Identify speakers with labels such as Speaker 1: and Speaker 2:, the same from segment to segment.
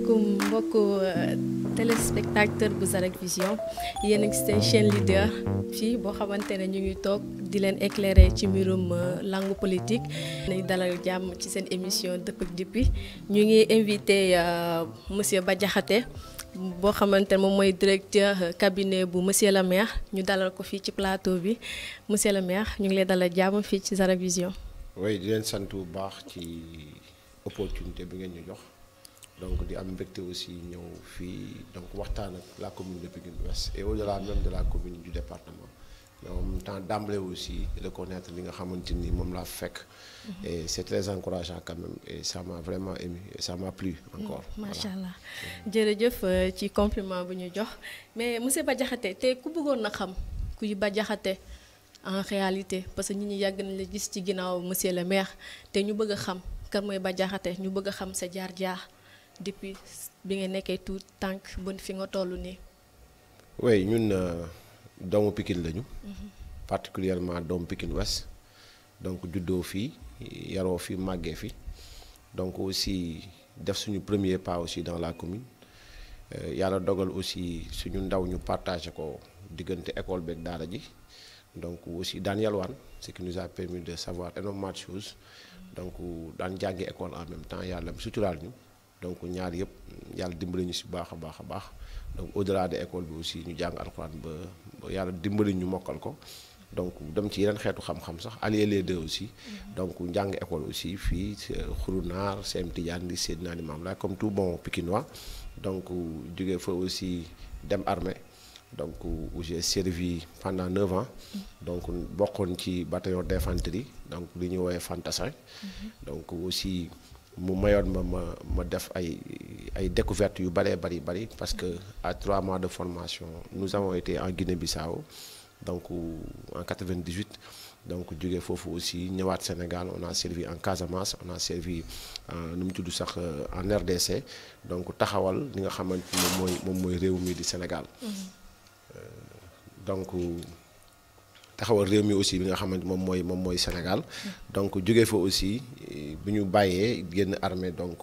Speaker 1: asalaamaaleykum mbokku téléspectateur bu Zarak Vision yéen a ngi seen chaîne leader fii boo xamante ne ñu ngi toog di leen éclairer ci mbirum langue politique. nañu dalal jàmm ci seen émission Dëpp ak Dippi ñu ngi invité monsieur Bah Diakhaté boo xamante ne moom mooy directeur cabinet bu monsieur le maire ñu dalal ko fii ci plateau bi monsieur le maire ñu ngi lay dalal jàmm fii ci Zarak Vision.
Speaker 2: oui di leen sant bu baax ci opportunité bi ngeen ñu jox donc di am mbégte aussi ñëw fii donc waxtaan ak la commune de Pikine Ouest et au-delà même de la commune du département mais en même temps d'emblée aussi reconnaître li nga xamante ni moom laa fekk. et c'est très encourageant quand même et ça m'a vraiment ému et ça m'a plu encore.
Speaker 1: macha allah jërëjëf ci compliment bu ñu jox mais monsieur Bah Diakhaté te ku bëggoon na xam kuy Bah Diakhaté en réalité parce que nit ñi yàgg nañ la gis ci ginnaaw monsieur le maire te ñu bëgg a xam kan mooy Bah Diakhaté ñu bëgg a xam sa jaar-jaar depuis bi nga nekkee tout tànk ba fi nga toll nii.
Speaker 2: oui ñun doomu Pikine lañu. particulièrement doomu Pikine Ouest donc juddoo fii yaroo fi màggee fi donc aussi def suñu premier pas aussi dans la commune yàlla dogal aussi suñu ndaw ñu partagé ko diggante école beeg daara ji. donc aussi daan yalwaan ce qui nous a permis de savoir énormément de choses donc daan jàngi école en même temps yàlla suturaal ñu donc ñaar yëpp yàlla dimbali ñu si baax a baax a baax donc au-delà de école bi aussi ñu jàng alxuraan ba yàlla dimbali ñu mokkal ko donc dem ci yeneen xeetu xam-xam sax allier les deux aussi donc njàng école aussi fii Xurunaar CM Tidiane di Seydina Limamou Laye comme tout bon Pikinois donc jógee fa aussi dem armée donc où j'ai servi pendant 9 ans donc bokkoon ci bataillon d'infanterie donc li ñuy woowee fantassin donc aussi mu mayoon ma def ay découvertes yu bëree bari parce que à 3 mois de formation nous avons été en Guinée-Bissau donc en 98 donc jógee foofu aussi ñëwaat Sénégal on a servi en Casamance on a servi nu mu tudd sax en RDC donc taxawal li nga xamante moom mooy réew mi di Sénégal. donc taxawal réew mi aussi bi nga xamante moom mooy Sénégal donc jógee fa aussi bi ñu bàyyee génn armée donc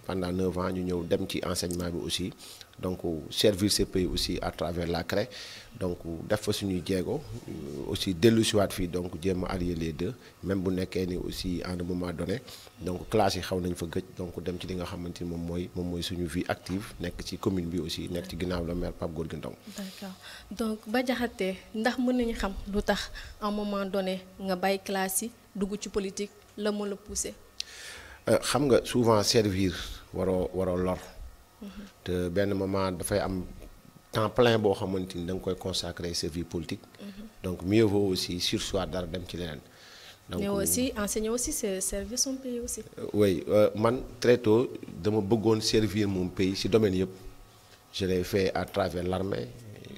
Speaker 2: pendant 9 ans ñu ñëw dem ci enseignement bi aussi donc servir ce pays aussi à travers la CREI donc def fa suñuy jéego aussi dellu siwaat fii donc jéem a allier les deux même bu nekkee ni aussi à un moment donné donc classe yi xaw nañ fa gëj donc dem ci li nga xamante ni moom mooy suñu vie active nekk ci commune bi aussi nekk ci ginnaaw le maire Pape Gorgui Ndong.
Speaker 1: d'accord donc Bah Diakhaté ndax mën nañu xam lu tax à un moment donné nga bàyyi classe yi dugg ci politique la moo la poussé.
Speaker 2: xam nga souvent servir waroo lor. te benn moment dafay am temps plein boo xamante ni da nga koy consacrer sa vie politique. donc mieux vaut aussi surseoir dara dem ci leneen. donc
Speaker 1: mais aussi enseigner aussi c'est servir son pays aussi.
Speaker 2: oui man très tôt dama bëggoon servir mon pays ci domaine yëpp je l'ai fait à travers l'armée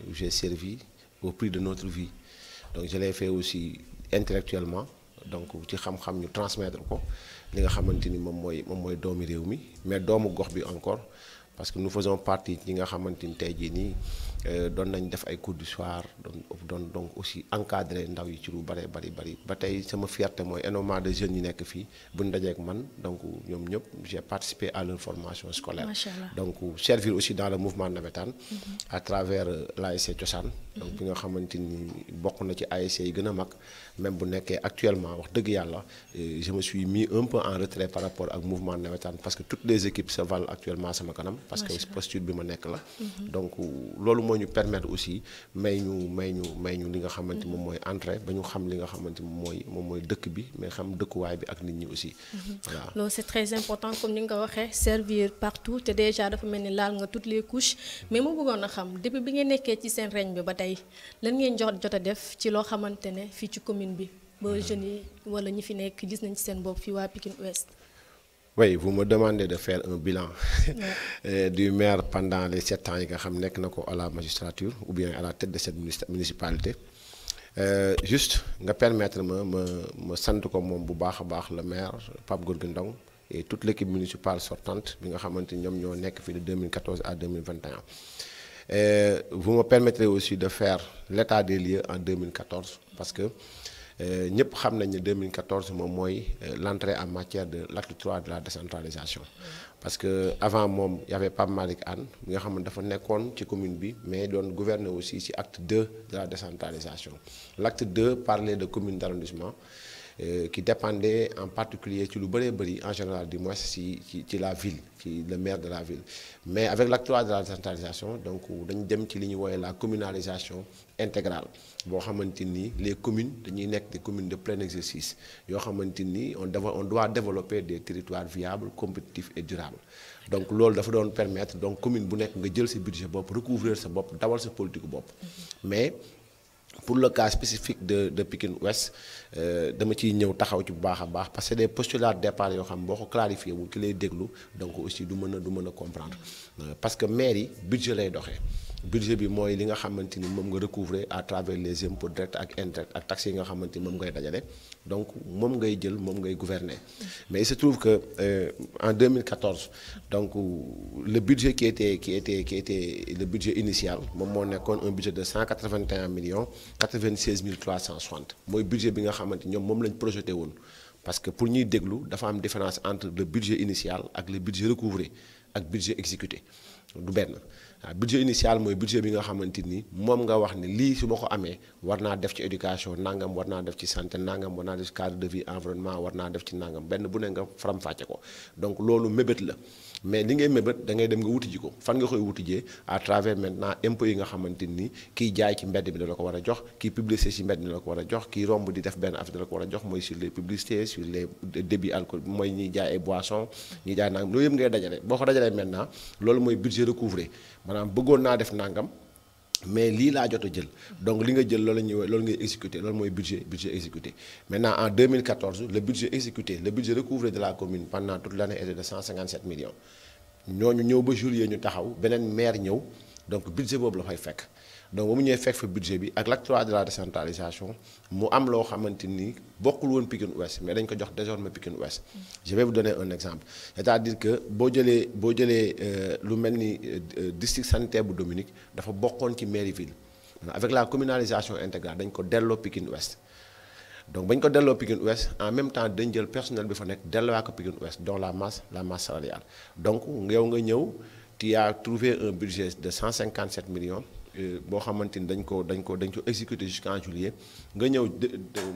Speaker 2: où j'ai servi au prix de notre vie donc je l'ai fait aussi intellectuellement donc ci xam-xam ñu transmettre ko li nga xamante ni moom mooy doomi réew mi mais doomu gox bi encore. parce que nous faisons partie ñi nga xamante ni tey jii nii doon nañ def ay cours du soir doon donc aussi encadrer ndaw yi ci lu bari ba tey sama fierté mooy énormément de jeunes yi nekk fii bu ñu dajeek man donc ñoom ñëpp j'ai participé à leur formation scolaire. donc servir aussi dans le mouvement navétane à travers l'ASC Cosaan donc bi nga xamante ni bokk na ci ASC yi gën a mag même bu nekkee actuellement wax dëgg yàlla je me suis mis un peu en retrait par rapport ak mouvement navétane parce que toutes les équipes se valent actuellement sama kanam. parce que posture bi ma nekk la. donc loolu moo ñu permettre aussi may ñu li nga xamante moom mooy entrée ba ñu xam li nga xamante moom mooy dëkk bi mais xam dëkkuwaay bi ak nit ñi aussi. voilà
Speaker 1: loolu c'est très important comme ni nga ko waxee servir partout te déjà dafa mel ni laal nga toutes les couches mais mu bëggoon a xam depuis bi ngeen nekkee ci seen règne bi ba tey lan ngeen jot a def ci loo xamante ne fii ci commune bi ba jeunes yi wala ñi fi nekk gis nañ ci seen bopp fii waa Pikine Ouest.
Speaker 2: oui vous me demandez de faire un bilan du maire pendant les 7 ans yi nga xam nekk na ko à la magistrature ou bien à la tête de cette municipalité juste nga permettre ma sant ko moom bu baax a baax le maire Pape Gorgui Ndong et toute l'équipe municipale sortante bi nga xamante ni ñoom ñoo nekk fii de 2014 à 2021 vous me permettrez aussi de faire l'état des lieux en 2014 parce que ñëpp xam nañ ne 2014 moom mooy l'entrée en matière de l'acte 3 de la décentralisation parce que avant moom y avait Pape Malick Anne bi nga xam ne dafa nekkoon ci commune bi mais doon gouverner aussi ci acte 2 de la décentralisation. L'acte 2 parlait de commune d'arrondissement qui dépendait en particulier ci lu bëree bëri en général du moins ci la ville ci le maire de la ville. Mais avec l'acte 3 de la décentralisation donc dañu dem ci li ñuy woowee la communalisation intégrale boo xamante ni les communes dañuy nekk des communes de plein exercice yoo xamante ni on doit développer des territoires viables compétitifs et durables. Donc loolu dafa doon permettre donc commune bu nekk nga jël sa budget bopp recouvrer sa bopp dawal sa politique bopp. Mais pour le cas spécifique de Pikine Ouest dama ciy ñëw taxaw ci bu baax a baax parce que des postulats de départ yoo xam boo ko clarifié wul ki lay déglu donc aussi du mën a comprendre parce que maire yi budget lay doxee. Budget bi mooy li nga xamante ni moom nga recouvrer à travers les impôts directs ak indirects ak taxes yi nga xamante ni moom ngay dajale donc moom ngay jël moom ngay gouverner. Mais il se trouve que en 2014 donc le budget qui était le budget initial moom moo nekkoon un budget de 181 millions 96 360 mooy budget bi nga xamante ñoom moom lañ projeté woon. Parce que pour ñuy déglu dafa am différence entre le budget initial ak le budget recouvré ak budget exécuté du benn. waaw budget initial mooy budget bi nga xamante ni moom nga wax ne lii su ma ko amee war naa def ci éducation nangam war naa def ci santé nangam war naa def ci cadre de vie environnement war naa def ci nangam benn bu ne nga faram-fàcce ko donc loolu mébét la mais li ngay mébét da ngay dem nga wuti ji ko fan nga koy wuti jee à travers maintenant impôts yi nga xamante ni kiy jaay ci mbedd bi da la ko war a jox kiy publicité ci mbedd bi da la ko war a jox kiy romb di def benn affaire da la ko war a jox mooy sur les publicités sur les débits alcool mooy ñuy jaay ay boissons ñuy jaay nangam loolu yëpp ngay dajale boo ko dajalee maintenant loolu mooy budget recouvré maanaam bëggoon naa def nangam mais lii laa jot a jël donc li nga jël loolu la ñuy loolu ngay exécuté loolu mooy budget exécuté maintenant en 2014 le budget exécuté le budget recouvré de la commune pendant toute l'année était de 157 millions ñooñu ñëw ba juillet ñu taxaw beneen maire ñëw donc budget boobu la fay fekk donc ba mu ñëwee fekk fa budget bi ak l'acte 3 de la décentralisation mu am loo xamante ni bokkul woon Pikine Ouest mais dañ ko jox désormais Pikine Ouest. Je vais vous donner un exemple c'est-à-dire que boo jëlee lu mel ni district sanitaire bu Dominique dafa bokkoon ci mairie ville avec la communalisation intégrale dañ ko delloo Pikine Ouest. donc bañ ko delloo Pikine Ouest en même temps dañ jël personnel bi fa nekk delloo ko Pikine Ouest dont la masse salariale donc yow nga ñëw tu as trouvé un budget de 157 millions. boo xamante ni dañ ko exécuté jusqu'en juillet nga ñëw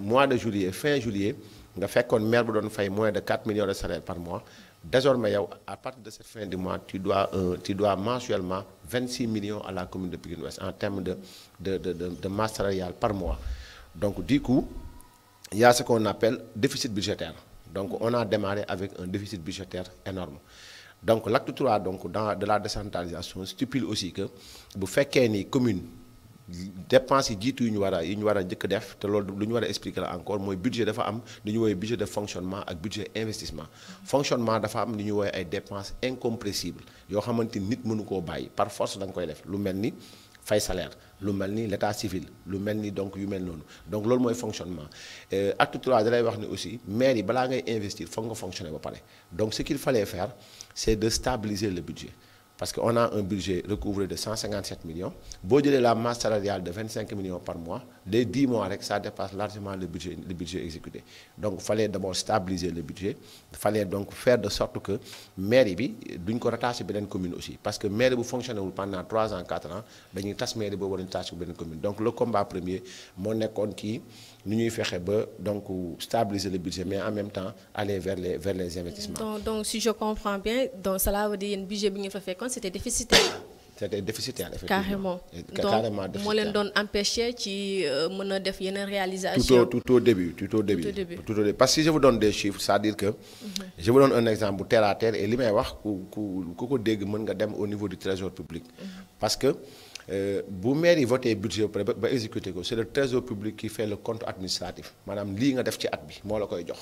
Speaker 2: mois de juillet fin juillet nga fekkoon maire bu doon fay moins de 4 millions de salaire par mois désormais yow à partir de cette fin du mois tu dois mensuellement 26 millions à la commune de Pikine Ouest en termes de masse salariale par mois. Donc du coup il y a ce qu'on appelle déficit budgétaire. Donc on a démarré avec un déficit budgétaire énorme. Donc l'acte 3 donc de la décentralisation stipule aussi que bu fekkee ni commune dépenses yi jiitu yu ñu war a njëkk def te loolu lu ñu war a expliquer la encore mooy budget dafa am li ñu woowee budget de fonctionnement ak budget investissement. Fonctionnement dafa am li ñu woowee ay dépenses incompressibles yoo xamante ni nit mënu koo bàyyi par force da nga koy def lu mel ni fay salaire lu mel ni l'état civil lu mel ni donc yu mel noonu donc loolu mooy fonctionnement. Acte 3 da lay wax ni aussi maire yi balaa ngay investir foog nga fonctionner ba pare donc ce qu'il fallait faire c'est de stabiliser le budget parce que on a un budget recouvré de 157 millions boo jëlee la masse salariale de 25 millions par mois les 10 mois rek ça dépasse largement le budget exécuté. Donc fallait d'abord stabiliser le budget fallait donc faire de sorte que mairie bi duñ ko rattaché beneen commune aussi parce que mairie bu fonctionné wul pendant 3 ans 4 ans dañuy tas mairie boobu dañu tas ko beneen commune. Donc le combat premier moo nekkoon ci nu ñuy fexe ba donc stabiliser le budget mais en même temps aller vers les investissements.
Speaker 1: Donc si je comprends bien donc cela veut dire yéen budget bi ngeen fa fekkoon c'était déficitaire.
Speaker 2: C'était déficitaire effectivement.
Speaker 1: Carrément donc moo leen doon empêcher ci mën a def yeneen réalisation.
Speaker 2: Tout au début. Parce que si je vous donne des chiffres c'est-à-dire que. Je vous donne un exemple bu terre à terre et li may wax ku ko dégg mën nga dem au niveau du trésor public. Parce que bu maire yi voté budget ba exécuté ko c'est le trésor public qui fait le compte administratif maanaam lii nga def ci at bi moo la koy jox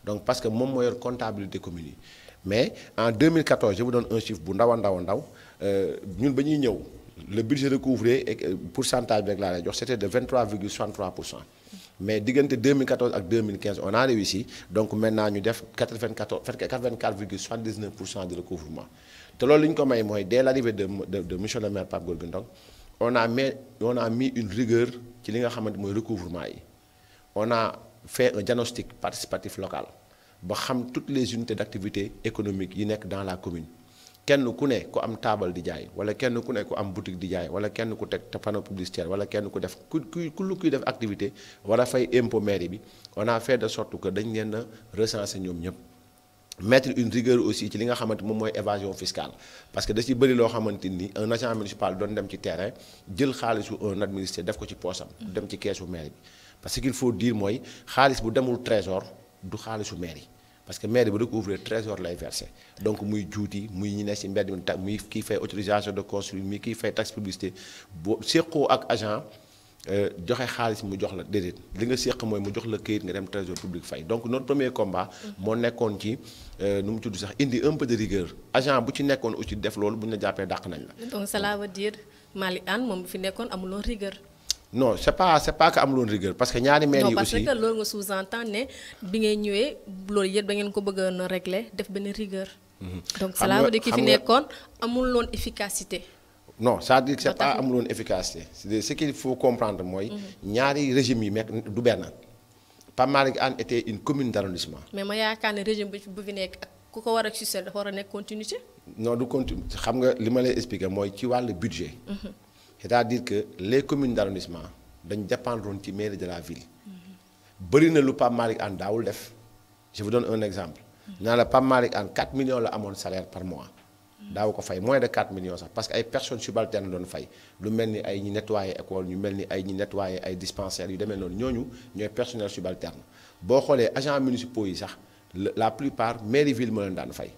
Speaker 2: donc parce que moom moo yor comptabilité commune yi mais en 2014 je vous donne un chiffre bu ndaw ñun ba ñuy ñëw le budget recouvré et pourcentage bi rek laa lay jox c'était de 23,63%. Mais diggante 2014 ak 2015 on a réussi donc maintenant ñu def 84,79% de recouvrement te loolu li ñu ko may mooy dès l'arrivée de monsieur le maire Pape Gorgui Ndong on a mis une rigueur ci li nga xamante mooy recouvrement yi on a fait un diagnostic participatif local ba xam toutes les unités d'activité économique yi nekk dans la commune kenn ku ne ku am taabal di jaay wala kenn ku ne ku am boutique di jaay wala kenn ku teg panneau publicitaire wala kenn ku def kuy def activité war a fay impôt mairie bi on a fait de sorte que dañ leen a recenser ñoom ñëpp mettre une rigueur aussi ci li nga xamante moom mooy évasion fiscale parce que da ci bëri loo xamante ni un agent municipal doon dem ci terrain jël xaalisu un administré def ko ci poosam dem ci keesu mairie bi parce qu'il faut dire mooy xaalis bu demul trésor du xaalisu mairie parce que mairie bu recouvrer trésor lay verser donc muy juuti muy ñi ne ci mbedd mi muy kii fay autorisation de construire muy kii fay taxe publicité boo séqoo ak agent joxe xaalis mu jox la déedéet li nga séq mooy mu jox la këyit nga dem trésor public fay donc notre premier combat moo nekkoon ci nu mu tudd sax indi un peu de rigueur agent bu ci nekkoon aussi def loolu bu ñu la jàppee dàq nañ la.
Speaker 1: donc cela veut dire Malick Anne moom bu fi nekkoon amuloon rigueur.
Speaker 2: non c'est pas que amuloon rigueur parce que ñaari maires yi aussi
Speaker 1: non parce que loolu nga sous-entend ne bi ngay ñëwee loolu yëpp da ngeen ko bëgg a régler def benn rigueur. donc cela veut dire ki fi nekkoon amuloon efficacité.
Speaker 2: non c'est-à-dire que c'est pas amuloon efficacité ce qu'il faut comprendre mooy. ñaari régime yi mekk du benn. Pape Malick Anne était une commune d'arrondissement. mais
Speaker 1: ma yaakaar ne régime bu fi nekk ak ku ko war a succès dafa war a nekk continuité.
Speaker 2: non du continuité xam nga li ma lay expliquer mooy ci wàllu budget. c'est-à-dire que les communes d'arrondissement dañ dépendroon ci mairie de la ville. bëri na lu Pape Malick Anne daawul def je vous donne un exemple. naa la Pape Malick Anne 4 millions la amoon salaire par mois. daaw ko fay moins de 4 millions sax parce que ay personnes subalternes doon fay lu mel ni ay ñi nettoyer école ñu mel ni ay ñi nettoyer ay dispensaires yu demee noonu ñooñu ñooy personnel subalterne boo xoolee agents municipaux yi sax la plupart mairie ville moo leen daan fay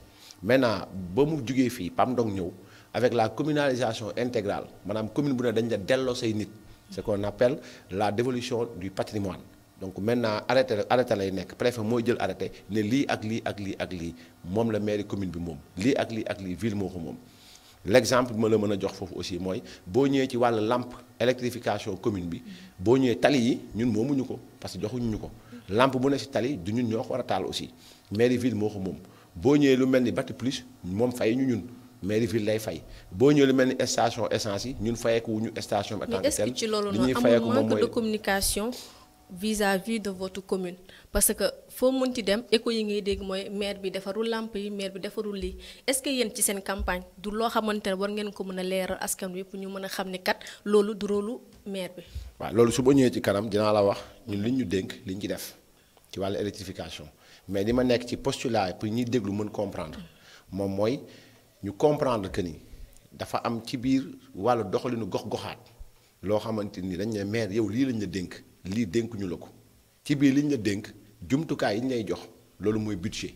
Speaker 2: maintenant ba mu jugee fii Pam Ndong ñëw avec la communalisation intégrale maanaam commune bu ne dañ la delloo say nit ce qu'on appelle la dévolution du patrimoine donc maintenant arrêté lay nekk préfet mooy jël arrêté ne lii ak lii ak lii ak lii moom la mairie commune bi moom lii ak lii ak lii ville moo ko moom l'exemple bi ma la mën a jox foofu aussi mooy boo ñëwee ci wàllu lampe électrification commune bi boo ñëwee tali yi ñun moomuñu ko parce que joxuñu ñu ko lampe bu ne ci tali du ñun ñoo ko war a taal aussi mairie ville moo ko moom boo ñëwee lu mel ni Bati Plus moom fay ñu ñun mairie ville lay fay boo ñëwee lu mel ni station essence yi ñun fayeeku wuñu station en tant que tel li ñuy fayeeku moom mooy
Speaker 1: de communication vis-à-vis de votre commune parce que foo mënti dem écho yi ngay dégg mooy maire bi defarul lampe yi maire bi defarul lii est-ce que yéen ci seen campagne du loo xamante ne war ngeen ko mën a leeral askan wi pour ñu mën a xam ne kat loolu du rôlu maire bi.
Speaker 2: waaw loolu su ba ñëwee ci kanam dinaa la wax ñun li ñu dénk li ñu ci def ci wàllu électrification mais li ma nekk ci postulat pour ñuy déglu mën comprendre moom mooy ñu comprendre que ni dafa am ci biir wàllu doxalinu gox-goxaat loo xamante ni dañ ne maire yow lii lañ la dénk. lii dénkuñu la ko ci biir li ñu la dénk jumtukaay yi ñu lay jox loolu mooy budget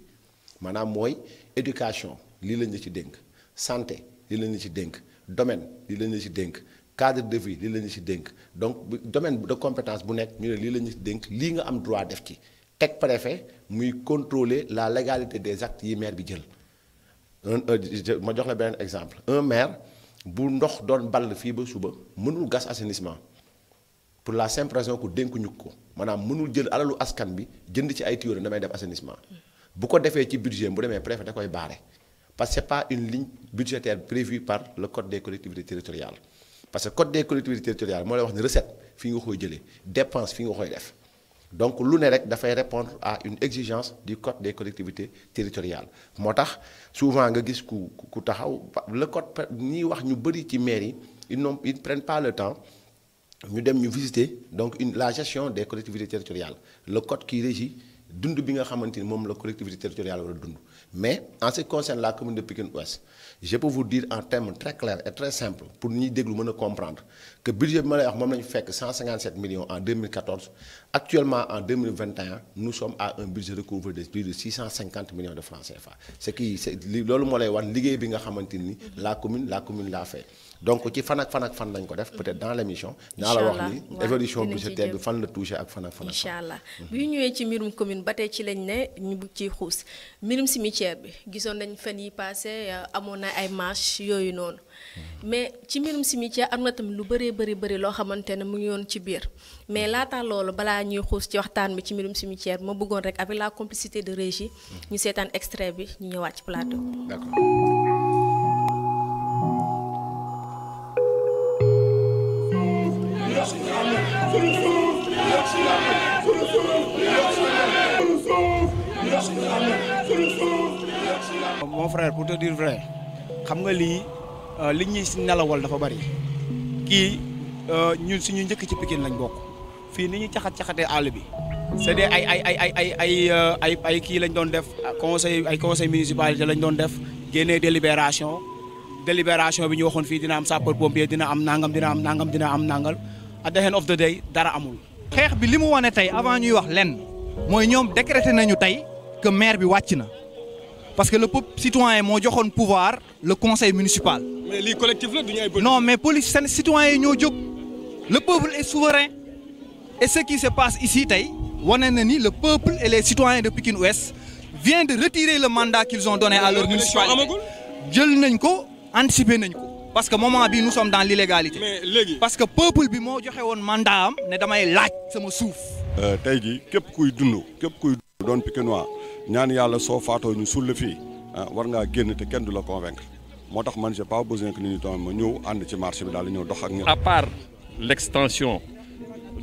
Speaker 2: maanaam mooy éducation lii lañ la ci dénk santé lii lañ la ci dénk domaine lii lañ la ci dénk cadre de vie lii lañ la ci dénk donc domaine de compétence bu nekk ñu ne lii lañ la ci dénk lii nga am droit def ci teg préfet muy contrôler la légalité des actes yi maire bi jël ma jox la beneen exemple un maire bu ndox doon ball fii ba suba mënul gas assainissement pour la simple raison que dénkuñu ko maanaam mënul jël alalu askan bi jënd ci ay tuyaux damay def assainissement bu ko defee ci budget bu demee préfet da koy baare parce que c'est pas une ligne budgétaire prévue par le code des collectivités territoriales parce que code des collectivités territoriales moo lay wax ni recette fii nga koy jëlee dépense fii nga koy def donc lu ne rek dafay répondre à une exigence du code des collectivités territoriales moo tax souvent nga gis ku taxaw le code ñiy wax ñu bëri ci maire yi ils prennent pas le temps ñu dem ñu visiter donc la gestion des collectivités territoriales le code qui régit dund bi nga xamante ni moom la collectivité territoriale war a dund mais en ce qui concerne la commune de Pikine Ouest je peux vous dire en termes très clairs et très simples pour ñuy déglu mën a comprendre que budget bi ma lay wax moom la ñu fekk 157 millions en 2014 actuellement en 2021 nous sommes à un budget recouvré de plus de 650 millions de francs CFA loolu moo lay wax liggéey bi nga xamante ni la commune l'a fait donc ci fan lañ ko def peut-être dans l'émission naa la wax ni évolution budgétaire bi fan la touché ak fan.
Speaker 1: incha allah bi ñu ñëwee ci mbirum commune ba tey ci lañ ne ñu bëgg ciy xuus mbirum cimetière bi gisoon nañ fan yi passé amoon na ay marche yooyu noonu mais ci mbirum cimetière am na tamit lu bëri loo xamante ne mu ngi yoon ci biir mais laata loolu balaa ñuy xuus ci waxtaan bi ci mbirum cimetière bi ma bëggoon rek avec la complicité de régie ñu seetaan extrait bi ñu ñëwaat ci plateau.
Speaker 2: D'accord.
Speaker 3: Sunu suuf mon frère pour te dire vrai xam nga lii li ñuy si nelawal dafa bari kii ñun suñu njëkk ci Pikine lañ bokk fii ni ñu caxatee àll bi c'est des ay kii lañ doon def conseil municipalité lañ doon def génnee délibération bi ñu waxoon fii dina am sapeur pompier dina am nangam dina am nangal at the end of the day dara amul.
Speaker 4: xeex bi li mu wane tey avant ñuy wax lenn mooy ñoom décrété nañu tey que maire bi wàcc na parce que le peuple citoyen moo joxoon pouvoir le conseil municipal.
Speaker 5: mais lii collectif la du ñu ay
Speaker 4: non mais police seen citoyens yi ñoo jóg le peuple est souverain et ce qui se passe ici tey wane na ni le peuple et les citoyens de Pikine Ouest viennent de retirer le mandat qu'ils ont donné à leur municipalité jël nañ ko anticiper nañ ko parce que moment bi nous sommes dans l'illégalité.
Speaker 5: mais léegi
Speaker 4: parce que peuple bi moo joxe woon mandat am ne damay laaj sama suuf.
Speaker 6: tey jii képp kuy dund doon Pikinois ñaan yàlla soo faatoo ñu suul la fii war ngaa génn te kenn du la convaincre moo tax man j'ai pas besoin que nit ñi doon ma ñëw ànd ci marché bi daal di ñëw dox ak ñoom.
Speaker 7: à part l'extension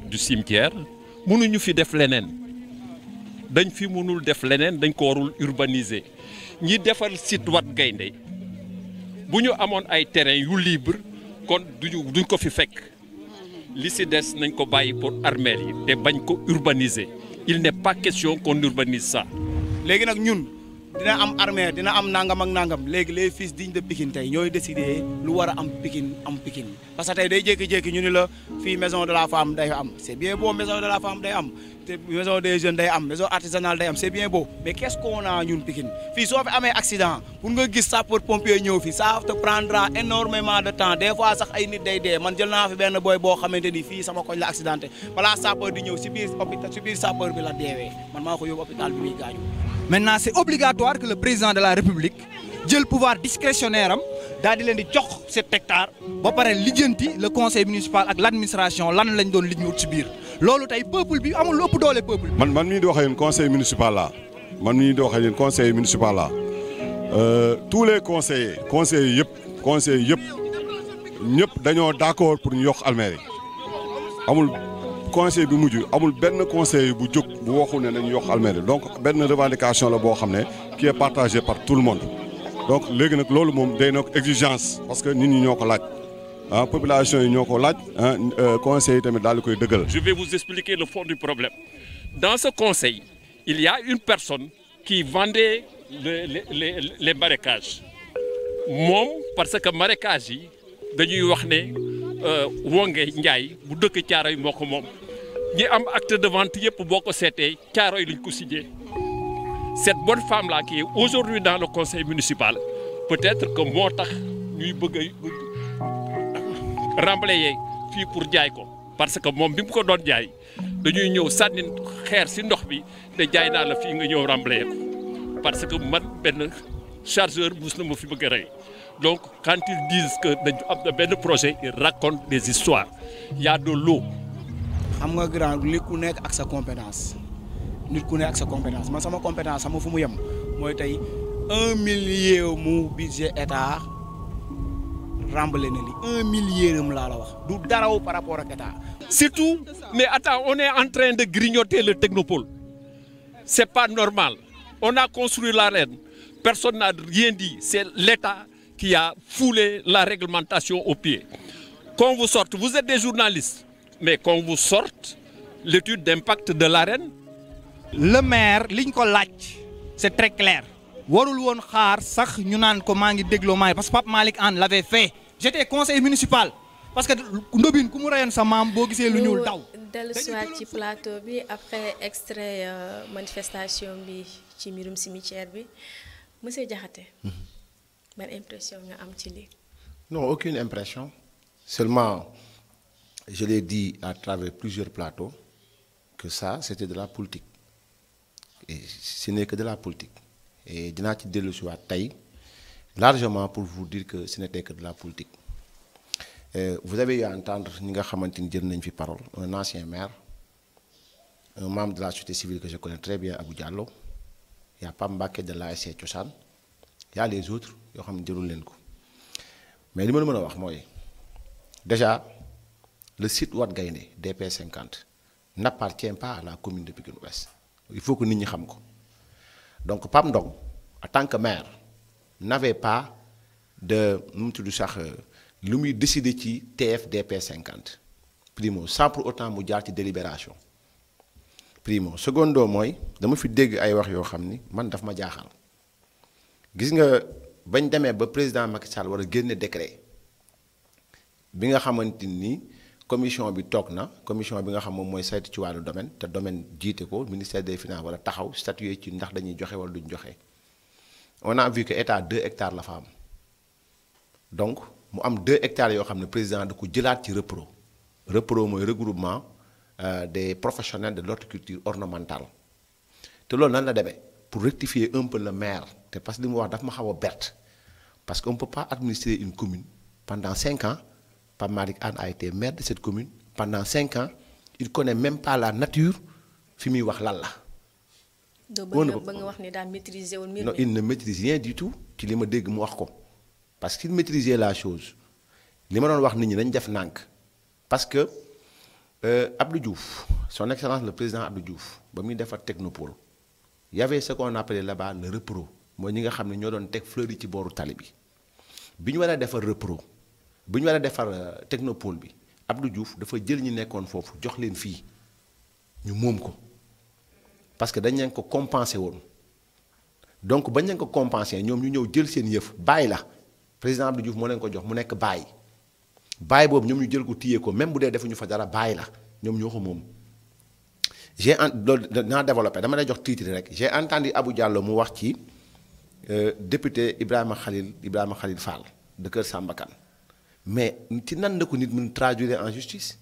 Speaker 7: du cimetière mënuñu fi def leneen dañ fi mënul def leneen dañ ko warul urbaniser ñi defal site Wat Gaynde bu ñu amoon ay terrain yu libre kon duñ ko fi fekk li si des nañ ko bàyyi pour armeel yi te bañ ko urbaniser il n'est pas question qu'on urbanise ça.
Speaker 3: léegi nag ñun dina am armée dina am nangam ak nangam léegi les fils dignes de Pikine tey ñooy décider lu war a am Pikine parce que tey day jékki-jékki ñu ni la fii maison de la femme day am c'est bien beau maison de la femme day am te maison des jeunes day am maison artisanale day am c'est bien beau mais qu'est-ce qu'on a ñun Pikine fii soo fi amee accident pour nga gis sapeur pompier ñëw fi ça te prendra énormément de temps des fois sax ay nit day dee man jël naa fi benn boy boo xamante ni fii sama koñ la accidenté balaa sapeur di ñëw si biir hôpital si biir sapeur bi la deewee man maa ko yóbbu hôpital bi muy gaañu.
Speaker 4: Maintenant c'est obligatoire que le président de la République jël pouvoir discrétionnaire am daal di leen di jox cet hectare ba pare lijjanti le conseil municipal ak l'administration lan lañ doon lijj wut ci biir loolu tey peuple bi amul lu ëpp doole peuple bi.
Speaker 6: man mii di wax ak yéen conseil municipal la tous les conseillers yëpp ñëpp dañoo d'accord pour ñu yokk almere yi amul. conseil bi mujj amul benn conseil bu jóg bu waxul ne nañu yokk almere donc benn revendication la boo xam ne qui est partagée par tout le monde donc léegi nag loolu moom day nekk exigence parce que nit ñi ñoo ko laaj population yi ñoo ko laaj conseil yi tamit daal di koy dëggal.
Speaker 7: Je vais vous expliquer le fond du problème. Dans ce conseil, il y a une personne qui vendait les marécages moom parce que marécages yi dañuy wax ne Wonge Ndiaye bu dëkk Thiaroye moo ko moom ñi am acte de vente yëpp boo ko seetee Thiaroye lañ ko signé cette bonne femme là qui est aujourd'hui dans le conseil municipal peut-être que moo tax ñuy bëgg a remblayer fii pour jaay ko parce que moom bi mu ko doon jaay dañuy ñëw sànni xeer si ndox bi te jaay naa la fii nga ñëw remblayer ko parce que man benn chargeur mus na ma fi bëgg a rey. Donc, quand ils disent que dañu am na benn projet ils racontent des histoires il y a de l'eau.
Speaker 3: xam nga grand nit ku nekk ak sa compétence man sama compétence xam nga fu mu yem mooy tey 1 million mu budget état remblé na li 1 million laa la wax du daraw par rapport ak état.
Speaker 7: Surtout mais attends on est en train de grignoter le technopole c'est pas normal on a construit l'arène personne n'a rien dit c'est l'État qui a foulé la réglementation au pied. Qu'on vous sorte, vous êtes des journalistes, mais qu'on vous sorte l'étude d'impact de l'arène.
Speaker 4: Le maire liñ ko laaj c'est très clair warul woon xaar sax ñu naan ko maa ngi dégloo maay parce que Pape Malick Anne l'avait fait j'étais conseiller municipal parce que ndobin ku mu reyoon sa maam boo gisee lu ñuul daw.
Speaker 1: dellu siwaat ci plateau bi après extrait manifestation bi ci mbirum cimetière bi monsieur Diakhaté. Quelle impression nga am ci lii?
Speaker 2: Non, aucune impression. Seulement, je l'ai dit à travers plusieurs plateaux que ça, c'était de la politique. Et ce n'est que de la politique. Et dinaa ci dellu si waat tey largement pour vous dire que ce n'était que de la politique. Vous avez eu à entendre ñi nga xamante ni jël nañ fi parole un ancien maire, un membre de la société civile que je connais très bien, Abou Diallo, il y a Pape Mbacké de l'ASC Cosaan, il y a les autres yoo xam ne jëlul leen ko mais li ma mën a wax mooy déjà le site Wat Gaynde DP50 n'appartient pas à la commune de Pikine Ouest il faut que nit ñi xam ko donc Pape Ndong en tant que maire n'avait pas de nu mu tudd sax lu muy décider ci TFDP 50 primo sans pour autant mu jaar ci délibération primo secondo mooy dama fi dégg ay wax yoo xam ni man daf ma jaaxal gis nga bañ demee ba président Macky Sall war a génne décret bi nga xamante ni commission bi toog na commission bi nga xam moom mooy saytu ci wàllu domaine te domaine jiite ko ministère des finances wala taxaw statuer ci ndax dañuy joxe wala duñ joxe on a vu que état 2 hectares la fa am donc mu am 2 hectares yoo xam ne président da ko jëlaat ci repro mooy regroupement des professionnels de l'horticulture ornementale te loolu nan la demee pour rectifier un peu le maire te parce que li mu wax daf ma xaw a berte parce qu'on ne peut pas administrer une commune pendant 5 ans. Pape Malick Anne a été maire de cette commune pendant 5 ans il connaît même pas la nature fi muy wax lan la.
Speaker 1: doo bëgg nga wax ni daal maîtriser woon mbir mi.
Speaker 2: Non, il ne maîtrise rien du tout ci li ma dégg mu wax ko parce qu'il maîtrisait la chose li ma doon wax nit ñi dañ def nànk parce que Abdou Diouf son excellence le président Abdou Diouf ba muy defar technopole y avait ce qu'on appelait là-bas le repro mooy ñi nga xam ne ñoo doon teg fleur yi ci booru tali bi ñu war a defar repro bu ñu war a defar technopole bi Abdou Diouf dafa jël ñi nekkoon foofu jox leen fii ñu moom ko parce que dañ leen ko compensé woon donc bañ leen ko compensé ñoom ñu ñëw jël seen yëf bàyyi la président Abdou Diouf moo leen ko jox mu nekk bàyyi boobu ñoom ñu jël ko téye ko même bu dee defuñu fa dara bàyyi la ñoom ñoo ko moom. loolu naa développé dama lay jox titre rek j'ai entendu Abou Diallo mu wax ci député Ibrahima Khalil Fall de Kër Samba Kane mais ci nan la ko nit mën traduire en justice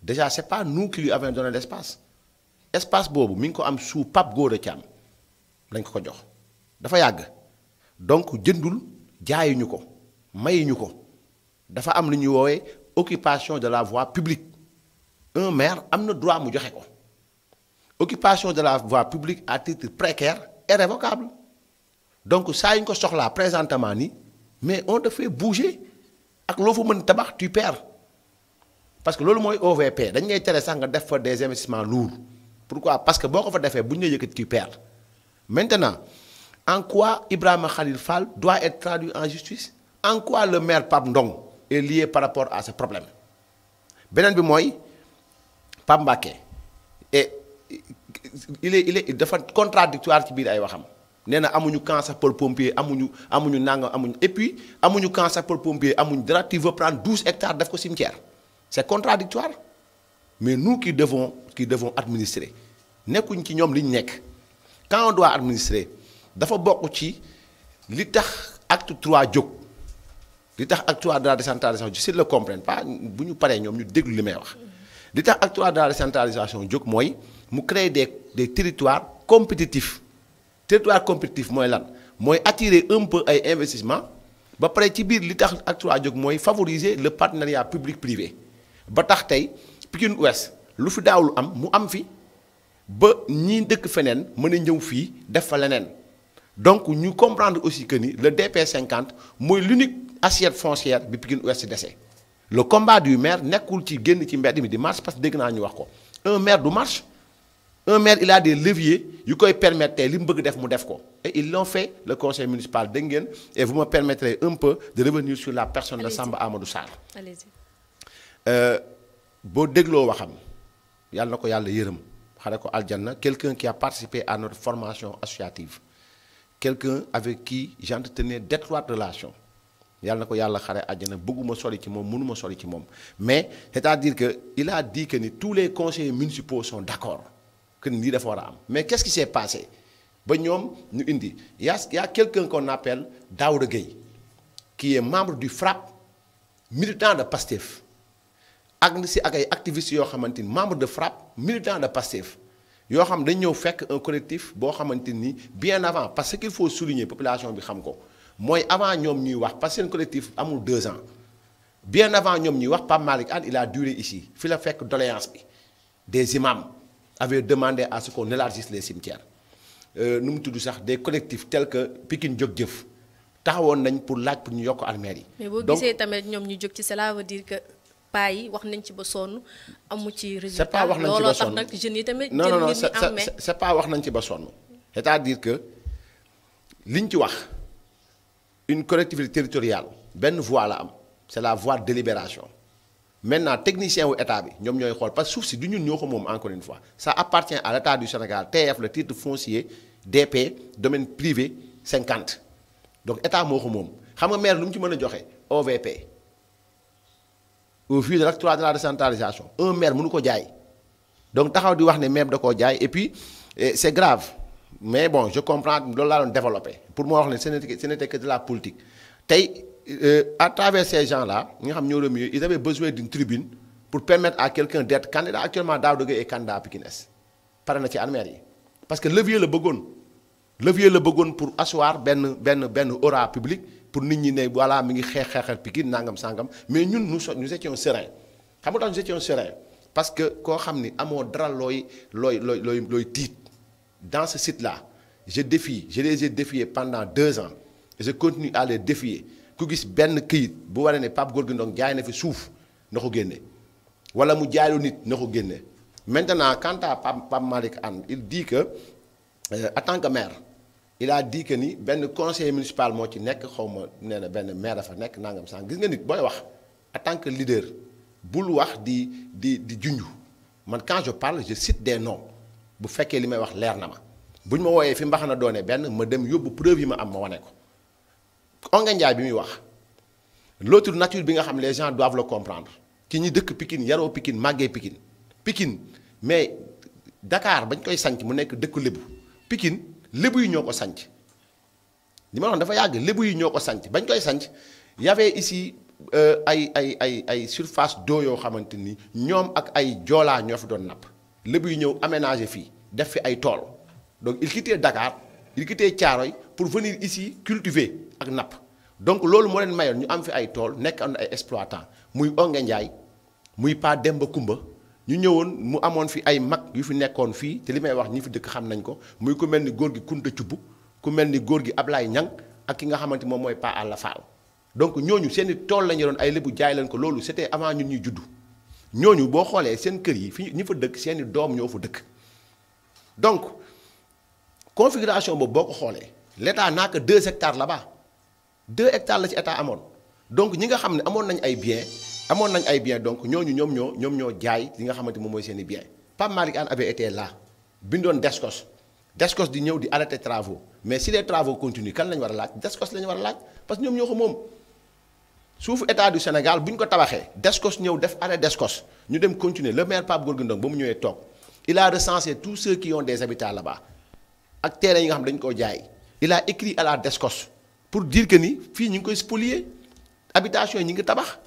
Speaker 2: déjà c'est pas nous qui lui avons donné l'espace espace boobu mi ngi ko am sous Pape Gora Thiam lañ ko jox dafa yàgg donc jëndul jaayuñu ko mayuñu ko dafa am lu ñuy woowee occupation de la voie publique un maire am na droit mu joxe ko occupation de la voie publique à titre précaire est révocable donc saa yu ñu ko soxlaa présentement ni mais on te fait bouger ak loo fa mën tabax tu perds parce que loolu mooy OVP dañ ngay tere sax nga def fa des investissements lourds pourquoi parce que boo ko fa defee bu ñu la yëkkati tu perds maintenant en quoi Ibrahima Khalil Fall doit être traduit en justice en quoi le maire Pape Ndong est lié par rapport à ce problème beneen bi mooy Pape Mbacké et il est dafa contradictoire ci biir ay waxam nee na amuñu camp sapeur-pompier amuñu nangam amuñu et puis amuñu camp sapeur-pompier amuñu dara tu veux prendre 12 hectares def ko cimetière c'est contradictoire mais nous qui devons administrer nekkuñ ci ñoom li ñu nekk quand on doit administrer dafa bokk ci li tax acte 3 jóg li tax acte 3 de la décentralisation je le comprends pas bu ñu paree ñoom ñu déglu li may wax li tax acte 3 de la décentralisation jóg mooy mu créer des territoires compétitifs territoire compétitif mooy lan mooy attirer un peu ay investissement ba pare ci biir li tax acte 3 jóg mooy favoriser le partenariat public privé ba tax tey Pikine Ouest lu fi daawul am mu am fi ba ñii dëkk feneen mën a ñëw fii def fa leneen donc ñu comprendre aussi que ni le DP50 mooy l'unique assiette foncière bi Pikine Ouest dese le combat du maire nekkul ci génn ci mbedd mi di marche parce que dégg naa ñu wax ko un maire du marche un maire il a des leviers yu koy permettre tey li mu bëgg def mu def ko et ils l'ont fait le conseil municipal dégg ngeen et vous me permettrez un peu de revenir sur la personne de Samba Amadou Sarr. boo dégloo waxam yàlla na ko yàlla yërëm xare ko aljanna quelqu'un qui a participé à notre formation associative quelqu'un avec qui j'entretenais d'étroites relations yàlla na ko yàlla xare àjjana bëgguma sori ci moom mënuma sori ci moom mais c'est-à-dire que il a dit que ni tous les conseillers municipaux sont d'accord que ni lii dafa war a am mais qu'est-ce qui s'est passé ba ñoom ñu indi y a quelqu'un qu'on appelle Daouda Gueye qui est membre du FRAPP militant de PASTEF ak si ak ay activistes yoo xamante ni membre de FRAPP militant de PASTEF yoo xam dañ ñëw fekk un collectif boo xamante ni bien avant parce qu'il faut souligner population bi xam ko mooy avant ñoom ñuy wax parce que seen collectif amul 2 ans bien avant ñoom ñuy wax Pape Malick Anne il a duré ici fi la fekk doléance bi des imams avaient demandé à ce qu'on élargisse les cimetières nu mu tudd sax des collectifs tels que Pikine Jóg Jëf taxawoon nañ pour laaj pour ñu yokk armères yi.
Speaker 1: mais boo gisee tamit ñoom ñu jóg ci cela veut dire que paa yi wax nañ ci ba sonn amu ci résultat.
Speaker 2: c'est pas wax nañ ci ba sonn
Speaker 1: looloo tax nag jeunes yi tamit.
Speaker 2: non c'est pas wax nañ ci ba sonn c'est-à-dire que liñ ci wax une collectivité territoriale benn voie la am c'est la voie de délibération maintenant technicien wu état bi ñoom ñooy xool parce que suuf si du ñun ñoo ko moom encore une fois ça appartient à l'état du Sénégal TF le titre foncier DP domaine privé 50 donc état moo ko moom xam nga maire lu mu ci mën a joxe OVP au vu de l'acte 3 de la décentralisation un maire mënu ko jaay donc taxaw di wax ne maire da koo jaay et puis c'est grave mais bon je comprends loolu laa doon développé pour moo wax ne ce n'était que de la politique tey à travers ces gens-là ñi nga xam ñoo remué ils avaient besoin d'une tribune pour permettre à quelqu'un d'être candidat actuellement Daouda Gueye est candidat à Pikine Est pare na ci armère yi parce que levier la bëggoon pour asseoir benn aura publique pour nit ñi ne voilà mi ngi xeexal Pikine nangam sangam mais ñun nous étions sereins xam nga tax nous étions sereins parce que koo xam ni amoo dara looy tiit dans ce site-là je les ai défiés pendant 2 ans et je continue à les défier ku gis benn këyit bu waree ne Pape Gorgui Ndong jaay na fi suuf na ko génne wala mu jaaylu nit na ko génne maintenant quant à Pape Malick Anne il dit que en tant que maire il a dit que ni benn conseiller municipal moo ci nekk xaw ma nee na benn maire dafa nekk nangam sang gis nga nit booy wax en tant que leader bul wax di junj man quand je parle je cite des noms bu fekkee li may wax leer na ma bu ñu ma wooyee fi mbaxana doone benn ma dem yóbbu preuve yi ma am ma wane ko Ongué Ndiaye bi muy wax l'autre nature bi nga xam les gens doivent le comprendre ki ñi dëkk Pikine yaroo Pikine màggee Pikine mais Dakar bañ koy sanc mu nekk dëkk lébu Pikine lébu yi ñoo ko sanc li ma wax dafa yàgg lébu yi ñoo ko sanc bañ koy sanc y avait ici ay surface d'eau yoo xamante ni ñoom ak ay joolaa ñoo fi doon napp lébu yi ñëw aménager fii def fi ay tool donc il quittait Dakar il quittait Thiaroye pour venir ici cultiver ak napp donc loolu moo leen mayoon ñu am fi ay tool nekk am na ay exploitants muy Ongué Ndiaye muy Pa Demba Kumba ñu ñëwoon mu amoon fi ay mag yu fi nekkoon fii te li may wax ñi fi dëkk xam nañ ko muy ku mel ni góor gi Kunta Cubb ku mel ni góor gi Ablaye Ñang ak ki nga xamante moom mooy Pa Alla Fall donc ñooñu seen i tool la ñu doon ay lébu jaay leen ko loolu c'était avant ñun ñuy juddu ñooñu boo xoolee seen kër yi fi ñi fa dëkk seen i doom ñoo fa dëkk donc configuration boobu boo ko xoolee l'état n'a que 2 hectares là-bas 2 hectares la ci état amoon donc ñi nga xam ne amoon nañ ay biens donc ñooñu ñoom ñoo jaay li nga xamante moom mooy seen i biens Pape Malick Anne avait été là bindoon Descos di ñëw di arrêter travaux mais si les travaux continuent kan lañu war a laaj Descos lañu war a laaj parce que ñoom ñoo ko moom suufu état du Sénégal bu ñu ko tabaxee Descos ñëw def arrêt Descos ñu dem continuer le maire Pape Gorgui Ndong ba mu ñëwee toog il a recensé tous ceux qui ont des habitats là-bas ak terrain yi nga xam dañu koo jaay il a écrit à la Descos pour dire que ni fii ñu ngi koy spolier habitation yi ñu ngi tabax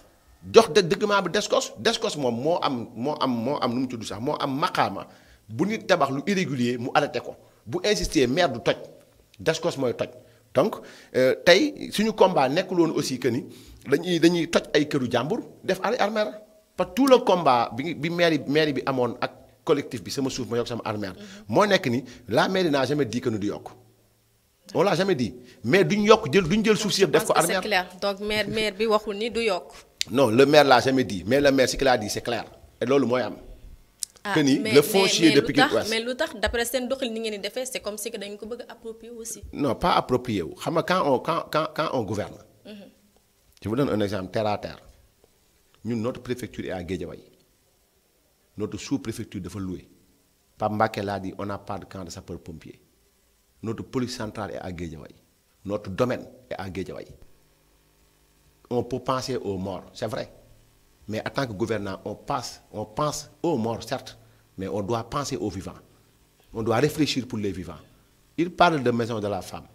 Speaker 2: jox document bi Descos moom moo am nu mu tudd sax moo am maqaama bu nit tabax lu irrégulier mu arrêté ko bu insister maire du toj Descos mooy toj donc tey suñu combat nekkul woon aussi que ni dañuy toj ay këru jàmbur def armère parce que tout le combat bi mairie bi amoon ak collectif bi sama suuf ma yokk sama armère moo nekk ni la mairie n'a jamais dit que nu du yokk on l'a jamais dit mais duñ jël suuf si yëpp def ko armère.
Speaker 1: c'est clair donc maire bi waxul ni du yokk.
Speaker 2: non le maire l'a jamais dit mais le maire ce qu'il a dit c'est clair et loolu mooy am. que ni le foncier de Pikine Ouest
Speaker 1: mais lu tax d'après seen doxalin ni ngeen di defee c'est comme si que dañ ko bëgg a approprier aussi.
Speaker 2: non pas approprier wu xam nga quand on gouverne. Je vous donne un exemple terre à terre ñun notre préfecture est à Guédiawaye notre sous-préfecture dafa loué Pape Mbacké l'a dit on n'a pas de camp de sapeurs-pompiers notre police centrale est à Guédiawaye notre domaine est à Guédiawaye on peut penser aux morts c'est vrai mais en tant que gouvernant on pense aux morts certes mais on doit penser aux vivants on doit réfléchir pour les vivants il parle de maison de la femme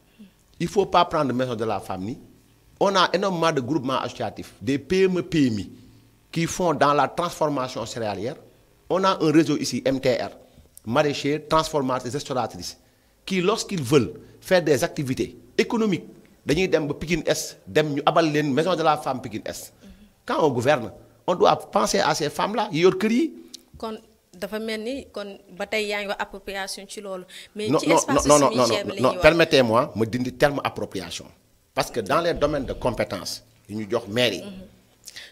Speaker 2: il faut pas prendre maison de la femme ni on a énormément de groupements associatifs des PME PMI qui font dans la transformation céréalière on a un réseau ici MTR maraîchers transformateurs restauratrices qui lorsqu'ils veulent faire des activités économiques dañuy dem ba Pikine Est dem ñu abal leen maison de la femme Pikine Est quand on gouverne on doit penser à ces femmes là yi yor kër yi.
Speaker 1: kon dafa mel ni kon ba tey yaa ngi wax appropriation ci loolu. mais
Speaker 2: non
Speaker 1: ci espace
Speaker 2: non permettez-moi ma dindi terme appropriation parce que dans les domaines de compétence yi ñu jox maire yi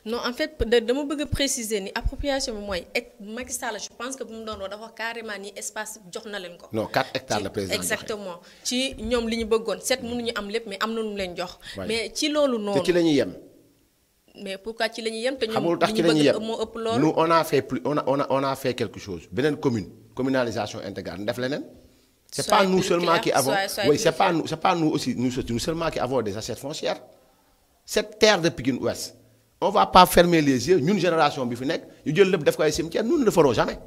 Speaker 1: non en fait dama bëgg a préciser ni appropriation bi mooy Macky Sall je pense que bu mu doon wax dafa carrément ni espace jox na leen ko.
Speaker 2: non 4 hectares la président
Speaker 1: exactement ci ñoom li ñu bëggoon 7 mënuñu am lépp mais am na nu leen jox. mais ci loolu noonu
Speaker 2: te ci la ñuy yem.
Speaker 1: mais pourquoi ci la ñuy yem te
Speaker 2: xamul
Speaker 1: ñoom
Speaker 2: tax
Speaker 1: li
Speaker 2: ci
Speaker 1: ñu
Speaker 2: la ñuy
Speaker 1: bëgg
Speaker 2: yem
Speaker 1: moo ëpp loolu.
Speaker 2: nous on a fait plus on a fait quelque chose beneen communalisation intégrale def leneen. c'est pas nous seulement qui avons oui c'est pas nous aussi nous seulement qui avons des assiettes foncières. Cette terre de Pikine Ouest on va pas fermer les yeux ñun génération bi fi nekk ñu jël lépp def ko ay cimetière nous ne le ferons jamais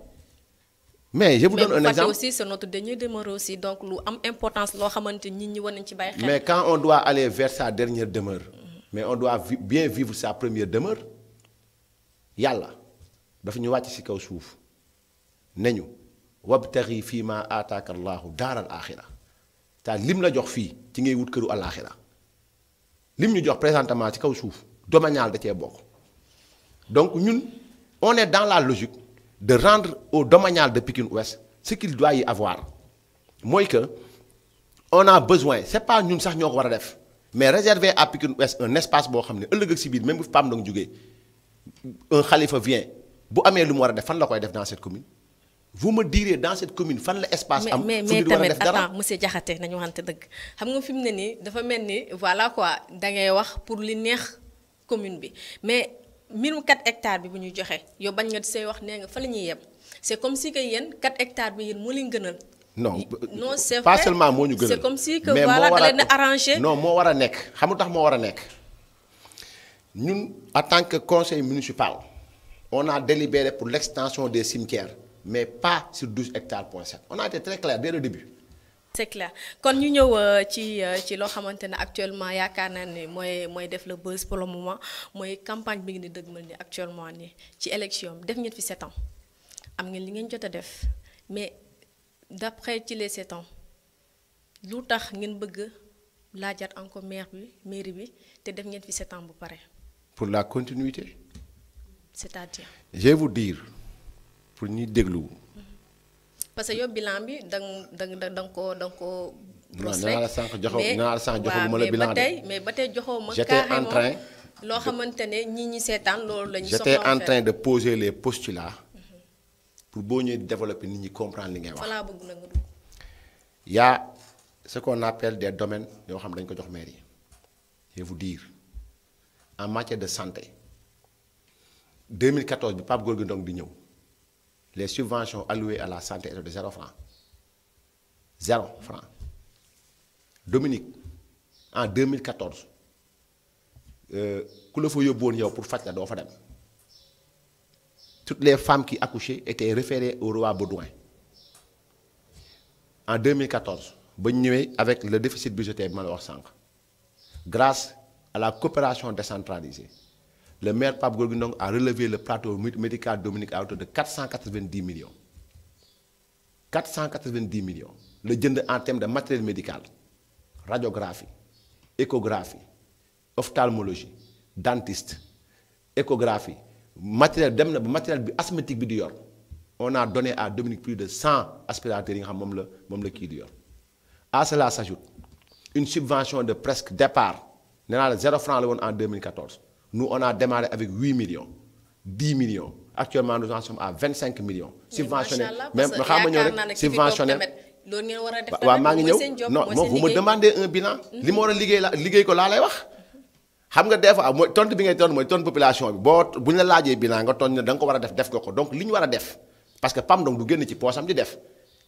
Speaker 2: mais je vous donne un exemple
Speaker 1: aussi c'est notre dernier demeure aussi donc lu am importance loo xamante nit ñi war nañ ci bàyyi xel.
Speaker 2: mais quand on doit aller vers sa dernière demeure mais on doit bien vivre sa première demeure yàlla dafa ñu wàcc ci kaw suuf ne ñu wabtaghi fii ma aataaka allahu daaral axira te lim la jox fii ci ngay wut këru alaxira lim ñu jox présentement ci kaw suuf domanial da cee bokk donc ñun on est dans la logique de rendre au domanial de Pikine Ouest ce qu'il doit y avoir mooy que on a besoin c'est pas ñun sax ñoo ko war a def mais réserver à Pikine Ouest un espace boo xam ne ëllëg ak si biir même bu PAM dong jógee un xalifa vient bu amee lu mu war a def fan la koy def dans cette commune vous me direz dans cette commune fan la espace am.
Speaker 1: mais tamit attends monsieur Diakhaté nañu waxante dëgg xam nga fi mu ne nii dafa mel ni voilà quoi da ngay wax pour li neex commune bi mais mbirum 4 hectares bi bu ñuy joxe yow bañ nga say wax nee nga fa la ñuy yem c'est comme si que yéen 4 hectares bi yéen moo leen gënal.
Speaker 2: non
Speaker 1: c'est
Speaker 2: pas
Speaker 1: vrai.
Speaker 2: seulement moo ñu gënal
Speaker 1: c'est comme si que voilà da leen a arrangé.
Speaker 2: non moo war a nekk xam nga tax moo war a nekk ñun en tant que conseil municipal on a délibéré pour l'extension des cimetières mais pas sur 12 hectares point 7 on a été très clair dès le début.
Speaker 1: c'est clair kon ñu ñëw ci loo xamante ne actuellement yaakaar naa ne mooy def le buzz pour le moment mooy campagne bi ngeen di dëgmal ni actuellement ni ci élection bi def ngeen fi 7 ans am ngeen li ngeen jot a def mais d'après ci les 7 ans lu tax ngeen bëgg laajaat encore mairie bi te def ngeen fi 7 ans bu pare.
Speaker 2: pour la continuité.
Speaker 1: c'est-à-dire.
Speaker 2: je vais vous dire pour ñuy déglu.
Speaker 1: parce que yow bilan bi da nga ko
Speaker 2: brosse rek mais joxuma la bilan
Speaker 1: mais ba tey joxoo ma.
Speaker 2: j'étais en train
Speaker 1: loo xamante ne ñi seetaan loolu la ñu soxla.
Speaker 2: j'étais en train de poser les postulats pour boo ñëwee développer nit ñi comprendre li ngay wax.
Speaker 1: voilà bëgg na nga dugg.
Speaker 2: y a ce qu'on appelle des domaines yoo xam dañ ko jox maire yi. je vais vous dire en matière de santé 2014 bi Pape Gorgui Ndong di ñëw. les subventions allouées à la santé étaient de 0 franc 0 franc Dominique en 2014 ku la fa yóbbuwoon yow pour faj la doo fa dem toutes les femmes qui accouchaient étaient référées au roi Baudouin en 2014 ba ñu ñëwee avec le déficit budgétaire bi ma la wax sànq grâce à la coopération décentralisée le maire Pape Gorgui Ndong a relevé le plateau médical Dominique à hauteur de 490 millions 490 millions la jënd en termes de matériel médical radiographie échographie ophtalmologie dentiste échographie matériel dem na ba matériel bi asthmatique bi di yor on a donné à Dominique plus de 100 aspirateurs yi nga xam moom la kii di yor à cela s'ajoute une subvention de presque départ nee naa la 0 franc la woon en 2014 nous on a démarré avec 8 millions 10 millions actuellement nous en sommes à 25 millions. subventionné même xam nga ñëw rek subventionné waaw maa ngi ñëw non moom vous me demandez un bilan. li ma war a liggéey ko laa lay wax. xam nga des fois mooy tontu bi ngay tontu mooy tontu population bi bu ñu la laajee bilan nga tontu ne da nga ko war a def ko donc li ñu war a def parce que PAM donc du génn ci poosam di def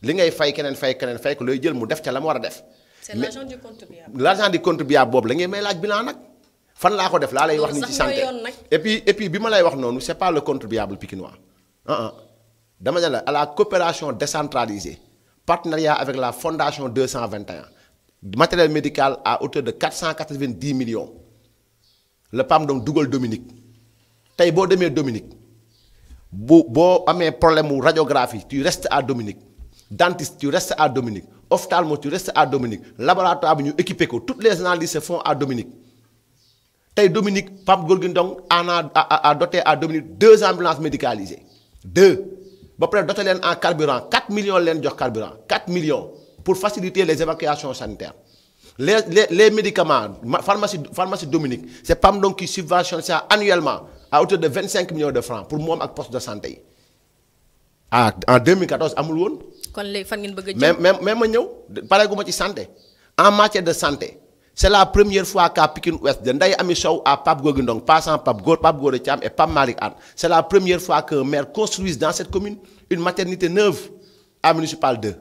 Speaker 2: li ngay fay keneen fay ko looy jël mu def ca la mu war a def.
Speaker 1: c'est l'argent du contribuable.
Speaker 2: l'argent du contribuable boobu la ngay may laaj bilan nag. fan laa ko def laa lay wax ni ci santé et puis bi ma lay wax noonu c'est pas le contribuable pikinois dama ne la à la coopération décentralisée partenariat avec la fondation 221 matériel médical à hauteur de 490 millions le PAM donc dugal Dominique tey boo demee Dominique boo amee problème mu radiographie tu restes à Dominique dentiste tu restes à Dominique ophtalmo tu restes à Dominique laboratoire bi ñu équipé ko toutes les analyses se font à Dominique. tey Dominique Pape Gorgui Ndong a doté à Dominique 2 ambulances médicalisées 2 ba pare doté leen en carburant 4 millions leen jox carburant 4 millions pour faciliter les évacuations sanitaires Les médicaments, pharmacie Dominique, c'est PAMDONG qui subventionne ça annuellement à hauteur de 25 millions de francs pour moi ak poste de santé. Ah, en 2014, amul won.
Speaker 1: Kon léegi fan ngeen bëgg a
Speaker 2: mais ma ñëw pareeguma ci santé. En matière de santé, c'est la première fois qu'à Pikine Ouest, de Ndaye Amy Sow à Pape Gorgui Ndong, passant Pape Goré Thiam et Pape Malick Anne, c'est la première fois qu'un maire construise dans cette commune une maternité neuve à Municipal 2.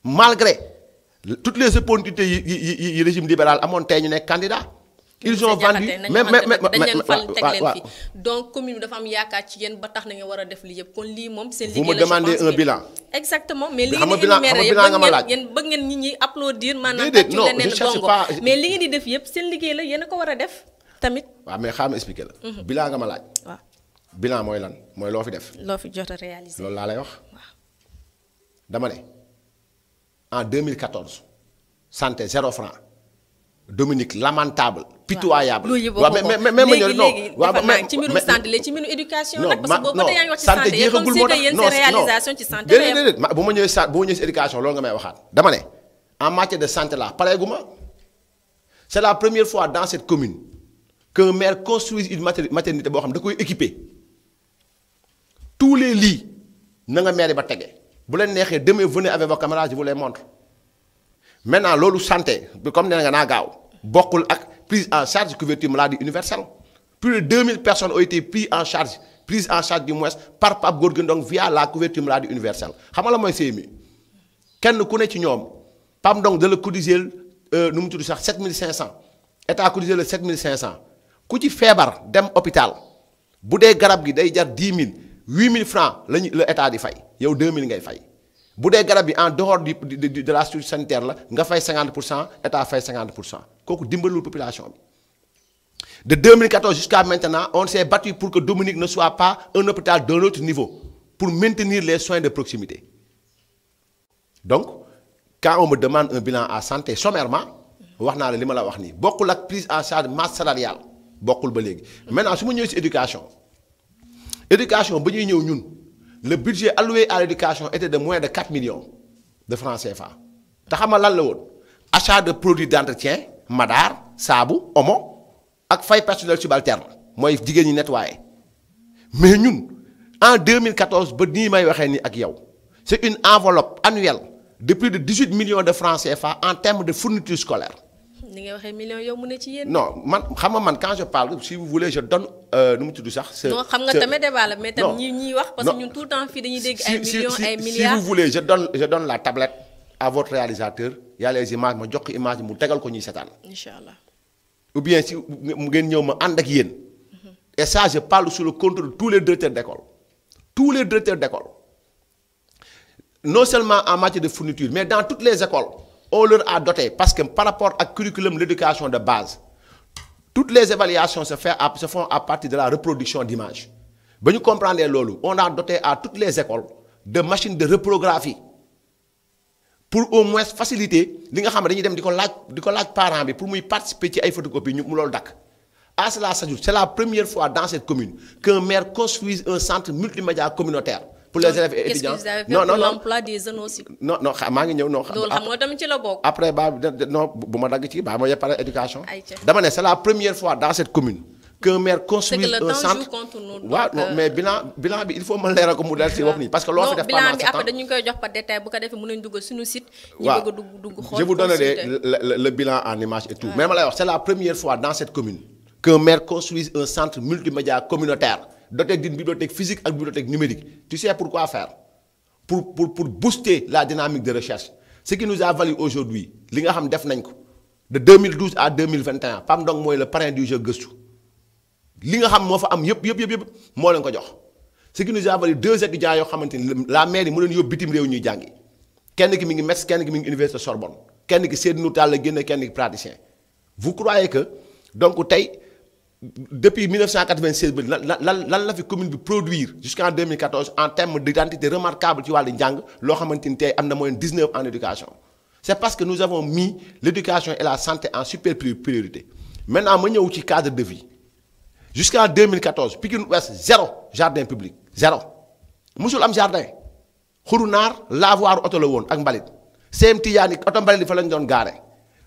Speaker 2: Malgré toutes les opportunités du régime libéral à montagne ñu candidat. Ils ont vendu
Speaker 1: donc commune dafa am yaakaar ci yéen ba tax na nga war a def li yëpp kon lii moom seen
Speaker 2: liggéey la. Vous me demandez un bilan.
Speaker 1: Exactement mais li ngeen bëgg ngeen nit ñi applaudir maanaam tàccu leneen gongo mais li ngeen di def yëpp seen liggéey la yéen a ko war a def tamit.
Speaker 2: waaw mais xaaral ma expliquer la. bilan nga ma laaj.
Speaker 1: waaw
Speaker 2: bilan mooy lan mooy loo fi def.
Speaker 1: loo fi jot a réaliser.
Speaker 2: loolu laa lay wax. waaw dama ne en 2014 santé 0 franc. Dominique lamentable pitoyable.
Speaker 1: waaw mais léegi ci mbirum santé la ci mbirum éducation nag parce que boobu ba yaa ngi wax ci santé yéen comme si que yéen seen réalisation ci santé la
Speaker 2: déedéet bu ma ñëwee si éducation loolu nga may waxaat dama ne en matière de santé là pareeguma c'est la première fois dans cette commune qu'un maire construise une maternité boo xam da koy équiper tous les lits na nga maire ba tege bu leen neexee demain venez avec vos caméras je vous les montre. Maintenant loolu santé comme nee nga naa gaaw bokkul ak prise en charge couverture maladie universelle plus de 2000 personnes ont été prises en charge du moins par Pape Gorgui Ndong via la couverture maladie universelle xam nga la mooy CMU kenn ku ne ci ñoom Pape Ndong da la cotiser nu mu tudd sax 7500 état cotiser la 7500 ku ci feebar dem hôpital bu dee garab gi day jar 10 000 8000 francs la état di fay yow 2000 ngay fay. bu dee garab bi en dehors de la structure sanitaire la nga fay 50% état fay 50% kooku dimbalul population bi de 2014 jusqu'à maintenant on s'est battu pour que Dominique ne soit pas un hôpital d'un autre niveau pour maintenir les soins de proximité. Donc quand on me demande un bilan à santé sommairement wax naa la li ma la wax nii bokkul ak prise en charge masse salariale bokkul ba léegi. Maintenant su ma ñëwee ci éducation ba ñuy ñëw ñun. Le budget alloué à l'éducation était de moins de 4 millions de francs CFA. Tu sais lan la woon achat de produits d'entretien madar saabu omo ak fay personnel subalterne mooy jigéen ñi nettoyer mais ñun en 2014 ba nii may waxee ni ak yow c'est une enveloppe annuelle de plus de 18 millions de francs CFA en termes de fourniture scolaire.
Speaker 1: ni nga waxee millions yow mu ne ci yéen.
Speaker 2: non man xam nga man quand je parle si vous voulez je donne nu mu tudd sax.
Speaker 1: non xam nga tamit débat la mais tam ñi wax parce que ñun tout le temps fii dañuy dégg ay millions ay milliards.
Speaker 2: si vous voulez je donne la tablette à votre réalisateur y a les images ma jox ko image mu tegal ko ñuy seetaan.
Speaker 1: Inch'Allah.
Speaker 2: ou bien si ngeen ñëw ma ànd ak yéen. et ça je parle sous le contrôle de tous les directeurs d'école. tous les directeurs d'école non seulement en matière de fourniture mais dans toutes les écoles. On leur a doté parce que par rapport au curriculum l'éducation de base toutes les évaluations se font à partir de la reproduction d'images. Ba ñu comprendre loolu on a doté à toutes les écoles de machines de reprographie pour au moins faciliter li nga xam ne dañuy dem di ko laaj parent bi pour muy participer ci ay photocopie ñu mu loolu dakk. À cela s'ajoute c'est la première fois dans cette commune qu'un maire construise un centre multimédia communautaire. Pour les élèves et étudiants.
Speaker 1: Qu'est-ce que vous avez fait pour l'emploi des jeunes aussi?
Speaker 2: Non maa ngi ñëw non.
Speaker 1: loolu xam nga tamit ci la bokk.
Speaker 2: Après non bu ma dagg ci ba ma yepare éducation. dama ne c'est la première fois dans cette commune qu'un maire construise un centre. waaw non mais bilan bi il faut ma leeral ko mu del ci wax nii parce que loo fi def pendant 7 ans.
Speaker 1: bilan bi après dañu koy jox par détail bu ko defee mën nañu dugg suñu site. ñu bëgg a dugg xool
Speaker 2: je vous donnerai le bilan en image et tout. Mais ma lay wax c'est la première fois dans cette commune qu'un maire construise un centre multimédia communautaire. Doté d'une bibliothèque physique et bibliothèque numérique. Tu sais pourquoi faire? Pour booster la dynamique de recherche. Ce qui nous a valu aujourd'hui, li nga xam def nañ ko de 2012 à 2021 Pape Ndong mooy le parrain du jeu gëstu li nga xam moo fa am yëpp moo leen ko jox. Ce qui nous a valu 2 étudiants yoo xamante ni la mairie mu leen yóbbu bitim réew ñuy jàngi kenn ki mi ngi Metz kenn ki mi ngi université Sorbonne kenn ki Seydou Tall la génne kenn ki praticien. Vous croyez que donc tey. Depuis 1996 lan la fi commune bi produire jusqu'en 2014 en termes d'identité remarquable ci wàllu njàng loo xamante ni tey am na moyenne 19 en éducation. C'est parce que nous avons mis l'éducation et la santé en super priorité. Maintenant ma ñëw ci cadre de vie jusqu'en 2014 Pikine Ouest 0 jardin public 0 musul am jardin xurunaar lavoir oto la woon ak mbalit CM Tidiane oto mbalit fa lañ doon gaare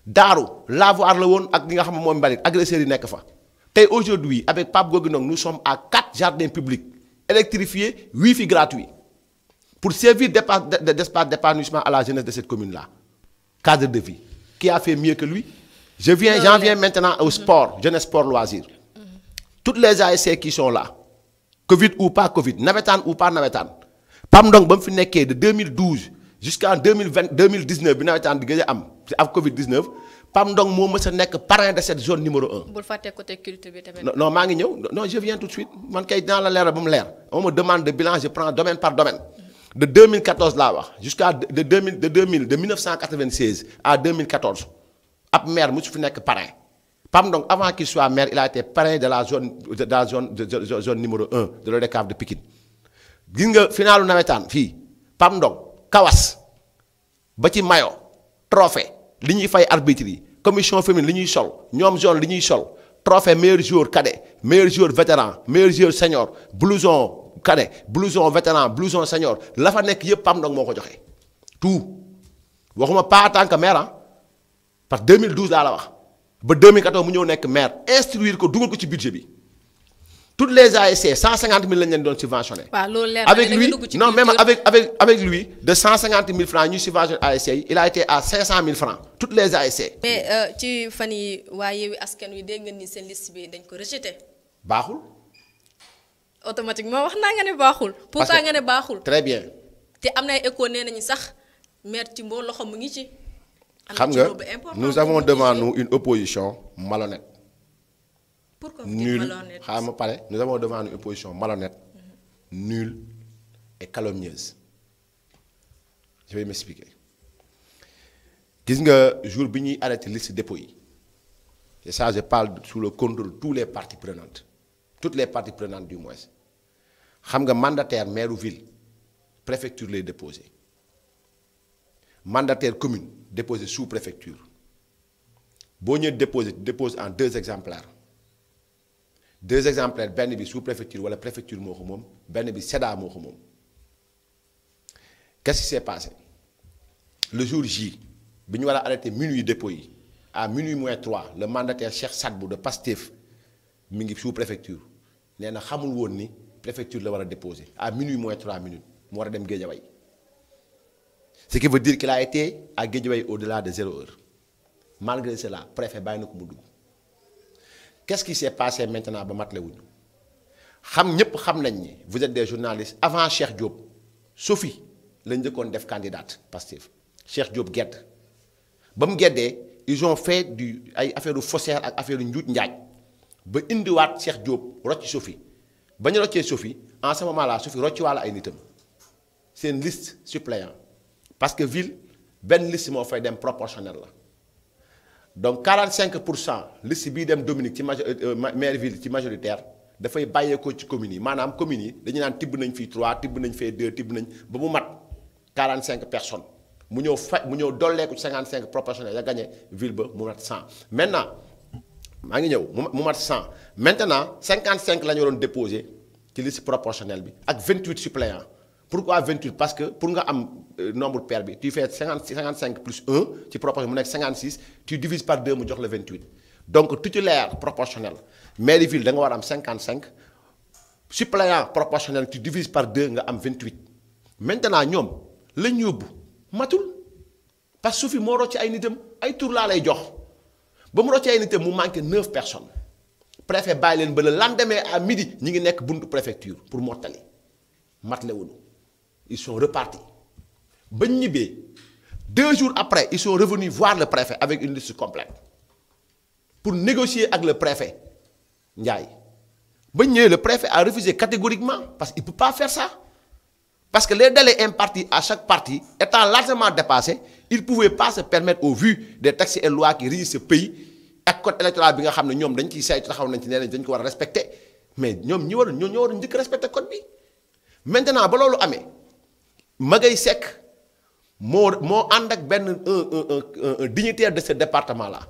Speaker 2: daaru lavoir la woon ak li nga xam ne mooy mbalit agresseurs yi nekk fa tey aujourd'hui avec Pape Gorgui Ndong nous sommes à 4 jardins publics électrifiés wifi gratuit pour servir d'espace d'épanouissement à la jeunesse de cette commune-là. Cadre de vie. Qui a fait mieux que lui? J'en viens maintenant au sport, jeunesse sport loisir. Toutes les ASC qui sont là, Covid ou pas Covid, navétane ou pas navétane, Pam Ndong ba mu fi nekkee de 2012 jusqu'en 2019 bi navétane di gëj a am ak Covid-19 Pam Ndong moo mës a nekk parrain de cette zone numéro 1.
Speaker 1: bul fàtte côté culte bi tamit.
Speaker 2: non maa ngi ñëw non je viens tout de suite man kay dinaa la leeral ba mu leer on me demande de bilan je prends domaine par domaine. De 2014 laa wax jusqu'à de 1996 à 2014 ab maire mu su fi nekk parrain Pam Ndong avant qu'il soit maire il a été parrain de la zone numéro 1 de l'ODCAV de Pikine gis nga finalu nawetaan fii Pam Ndong kawas ba ci mayo trophée li ñuy fay arbitre yi commission féminine li ñuy sol ñoom zone li ñuy sol trophée meilleur joueur cadet meilleur joueur vétéran meilleur joueur senior blouson cadet blouson vétéran blouson senior la fa nekk yëpp Pam Ndong moo ko joxe tout waxuma pas en tant que maire parce que 2012 laa la wax ba 2014 mu ñëw nekk maire instruire ko dugal ko ci budget bi toutes les ASC 150 000 lañ leen doon subventionné.
Speaker 1: waaw loolu leer
Speaker 2: avec lui non même avec lui de 150 000 francs ñuy subventionné ASC yi il a été à 500 000 francs toutes les ASC.
Speaker 1: mais ci fan yi waa Yewwi Askan Wi dégg nga ni seen liste bi dañ ko rejeté.
Speaker 2: baaxul.
Speaker 1: automatiquement wax naa nga ne baaxul. pourtant nga ne baaxul.
Speaker 2: très bien.
Speaker 1: te am na ay écho nee nañu sax maire Timbo loxo mu ngi ci.
Speaker 2: xam nga nous avons devant nous une opposition malhonnête.
Speaker 1: pourquoi
Speaker 2: nulle xaaral ma pare nous avons devant nous une opposition malhonnête, nulle et calomnieuse. Je vais m'expliquer. Gis nga jour bi ñuy arrêté liste dépôt yi et ça je parle sous le contrôle de tous les parties prenantes toutes les parties prenantes du moins xam nga mandataire maire ville préfecture lay déposé mandataire commune déposé sous préfecture boo ñëwee dépose en 2 exemplaires benn bi sous préfecture wala préfecture moo ko moom benn bi SEDA moo ko moom. Qu'est-ce qui s'est passé le jour J bi ñu war a arrêté minuit dépôt yi à minuit moins 3 le mandataire Cheikh Sadbou de Pastef mi ngi sous préfecture nee na xamul woon ni préfecture la war a déposer à minuit moins 3 minutes mu war a dem Guédiawaye ce qui veut dire qu'il a été à Guédiawaye au-delà de 0 heure malgré cela préfet bàyyi na ko mu dugg. Qu'est-ce qui s'est passé maintenant ba matale wuñu xam ñëpp xam nañ ni vous êtes des journalistes avant Cheikh Diop Sophie lañ njëkkoon def candidate Pastef Cheikh Diop gedd ba mu geddee ils ont fait ay affaire u faussaire ak affaire u njuuj njaaj ba indiwaat Cheikh Diop rocci Sophie ba ñu roccee Sophie en ce moment là Sophie rocci waala ay nitam seen liste suppléant parce que ville benn liste moo fay dem proportionnel la donc 45% liste bii dem Dominique ci maire ville ci majoritaire dafay bàyyeekoo ci communes yi maanaam communes yi dañu naan tibb nañ fii 3 tibb nañ fee 2 tibb nañ ba mu mat 45 personnes mu ñëw dolleeku 55 proportionnel ya gagné ville ba mu mat 100 maintenant maa ngi ñëw mu mat 100 maintenant 55 la ñu waroon déposé ci liste proportionnelle bi ak 28 suppléants pourquoi 28 parce que pour nga am nombre pair bi tu fais 55 plus 1 ci proportionnel mu nekk 56 tu divises par 2 mu jox la 28 donc titulaire proportionnel mairie ville da nga war a am 55 suppléant proportionnel tu divises par 2 nga am 28 maintenant ñoom lañ yóbbu matul parce que su fi moo rocc ay nitam ay tur laa lay jox ba mu rocc ay nitam mu manqué 9 personnes préfet bàyyi leen ba le lendemain à midi ñi ngi nekk buntu préfecture pour mottali matle wuñu ils sont repartis ba ñibbee 2 jours après ils sont revenus voir le préfet avec une liste complète pour négocier avec le préfet Ndiaye ba ñëwee le préfet a refusé catégoriquement parce qu'il ne peut pas faire ça parce que les délais impartis à chaque partie étant largement dépassés il ne pouvait pas se permettre au vu des textes et lois qui régissent ce pays ak code électoral bi nga xam ne ñoom dañ ciy saytu taxaw nañ ci nee nañ dañ ko war a respecter mais ñoom ñoo war a njëkk respecter code bi maintenant ba loolu amee Magay Seck moo ànd ak benn un dignitaire de ce département là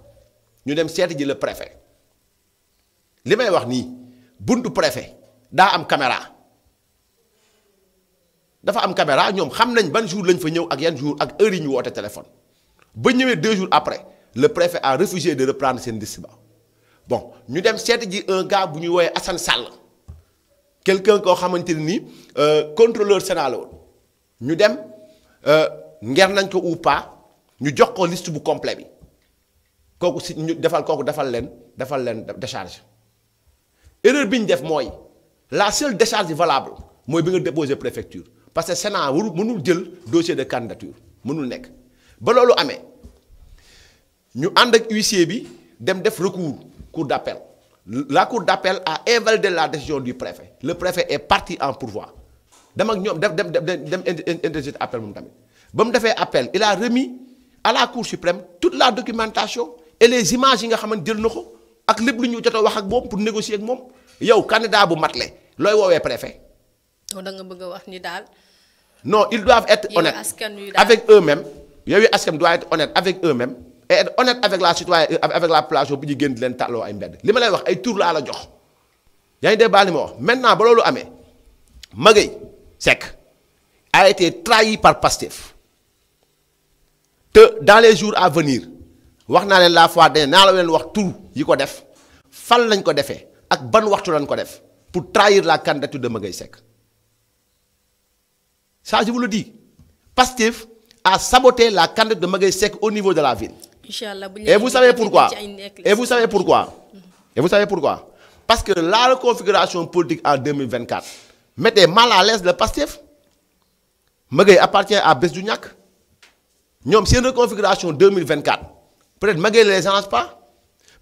Speaker 2: ñu dem seeti ji le préfet li may wax nii buntu préfet daa am caméra dafa am caméra ñoom xam nañ ban jour lañ fa ñëw ak yan jour ak heure yi ñu woote téléphone ba ñëwee 2 jours après le préfet a refusé de reprendre seen liste ba bon ñu dem seeti ji un gars bu ñuy woowee Assane Sall quelqu'un koo xamante ne nii contrôleur Sénat la woon ñu dem nger nañ ko ou pas ñu jox ko liste bu complet bi kooku si ñu defal leen décharge erreur bi ñu def mooy la seule décharge valable mooy bi nga déposé préfecture parce que Sénat mënul jël dossier de candidature mënul nekk ba loolu amee ñu ànd ak huissier bi dem def recours cour d'appel la cour d'appel a invalidé la décision du préfet le préfet est parti en pourvoi dem ak ñoom dem interjeté appel moom tamit ba mu defee appel il a remis à la cour suprême toute la documentation et les images yi nga xamante jël na ko ak lépp lu ñu jot a wax ak moom pour négocier ak moom yow candidat bu matle looy woowee préfet.
Speaker 1: da nga bëgg a wax ni daal.
Speaker 2: non ils doivent être honnêtes avec eux-mêmes Yewwi Askan Wi doit être honnête avec eux-mêmes et être honnête avec la citoyen avec la population bi ñu génn di leen tàlloo ay mbedd li ma lay wax ay tur laa la jox yaa ngi dégg baal li ma wax maintenant ba loolu amee Magueye Seck a été trahi par Pastef te dans les jours à venir wax naa leen la fois dañ naa la leen wax tur yi ko def fan lañ ko defee ak ban waxtu lañ ko def pour trahir la candidature de Magueye Seck ça je vous le dis Pastef a saboté la candidature de Magueye Seck au niveau de la ville.
Speaker 1: Inch'Allah,
Speaker 2: et vous savez pourquoi parce que la reconfiguration politique en 2024 mettait mal à l'aise le Pastef. Magueye appartient à Bës Du Ñakk ñoom seen reconfiguration 2024 peut-être Magueye ne les arrange pas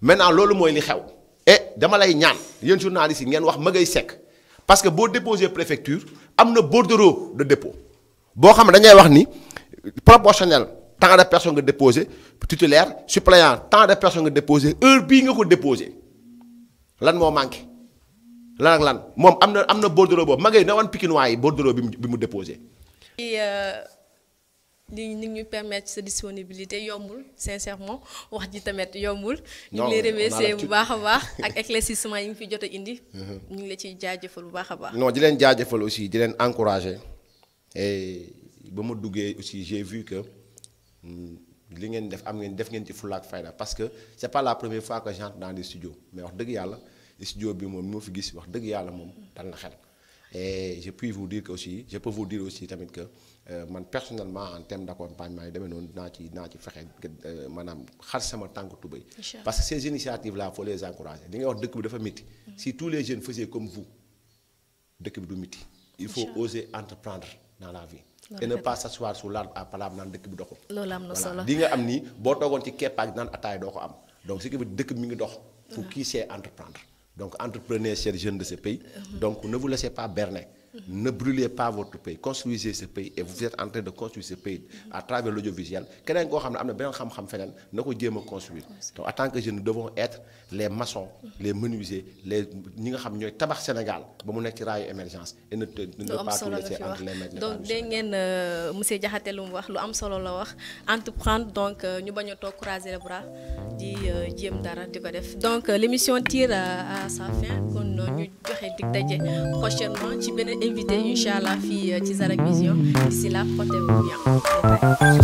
Speaker 2: maintenant loolu mooy li xew et dama lay ñaan yéen journalistes yi ngeen wax Magueye Seck parce que boo déposé préfecture am na bordereau de dépôt boo xam ne dañuy wax ni proportionnel tant de personnes nga déposé titulaire suppléant tant de personnes nga déposé heure bii nga ko déposé lan moo manqué lan ak lan moom am na bordereau boobu Magueye na wan Pikinois yi bordereau bi mu déposé.
Speaker 1: li ñu permettre sa disponibilité yombul sincèrement wax ji tamit yombul. ñu
Speaker 2: non
Speaker 1: ngi lay remercier bu baax a baax ak éclaircissement yi nga fi jot a indi. ñu ngi la ciy jaajëfal bu baax a baax.
Speaker 2: non di leen jaajëfal aussi di leen encourager et ba ma duggee aussi j'ai vu que li ngeen def def ngeen ci fulla ak fayda parce que c'est pas la première fois que j'entre dans des studios mais wax dëgg yàlla studio bi moom moo fi gis wax dëgg yàlla moom dal na xel. Et je peux vous dire aussi tamit que man personnellement en termes d'accompagnement yi demee noonu naa ci fexe maanaam xar sama tànk tubéy parce que ces initiatives là faut les encourager li nga wax dëkk bi dafa métti si tous les jeunes faisaient comme vous dëkk bi du métti il faut oser entreprendre dans la vie et ne pas s'asseoir sous l'arbre à palabre naan dëkk bi doxul
Speaker 1: loolu am na solo
Speaker 2: li nga am nii boo toogoon ci keppaak naan ataay doo ko am donc ce qui veut dire dëkk bi mi ngi dox pour qui sait entreprendre. Donc entreprenez, chers jeunes de ce pays. Donc ne vous laissez pas berner. Ne brûlez pas votre pays. Construisez ce pays et vous êtes en train de construire ce pays à travers l'audiovisuel. Keneen koo xam ne am na beneen xam-xam feneen na ko jéem a construire. Donc en tant que jeunes nous devons être les maçons, les menuisiers, ñi nga xam ñooy tabax Sénégal ba mu nekk ci raayu émergence et ne pas tout laisser entre les mains.
Speaker 1: donc dégg ngeen monsieur Diakhaté lu mu wax lu am solo la wax entreprendre donc ñu bañ a toog croiser les bras di jéem dara di ko def donc l'émission tire à sa fin kon ñu joxe dig daje prochainement ci beneen invité incha allah fii ci Zarak Vision d'ici là portez-vous bien.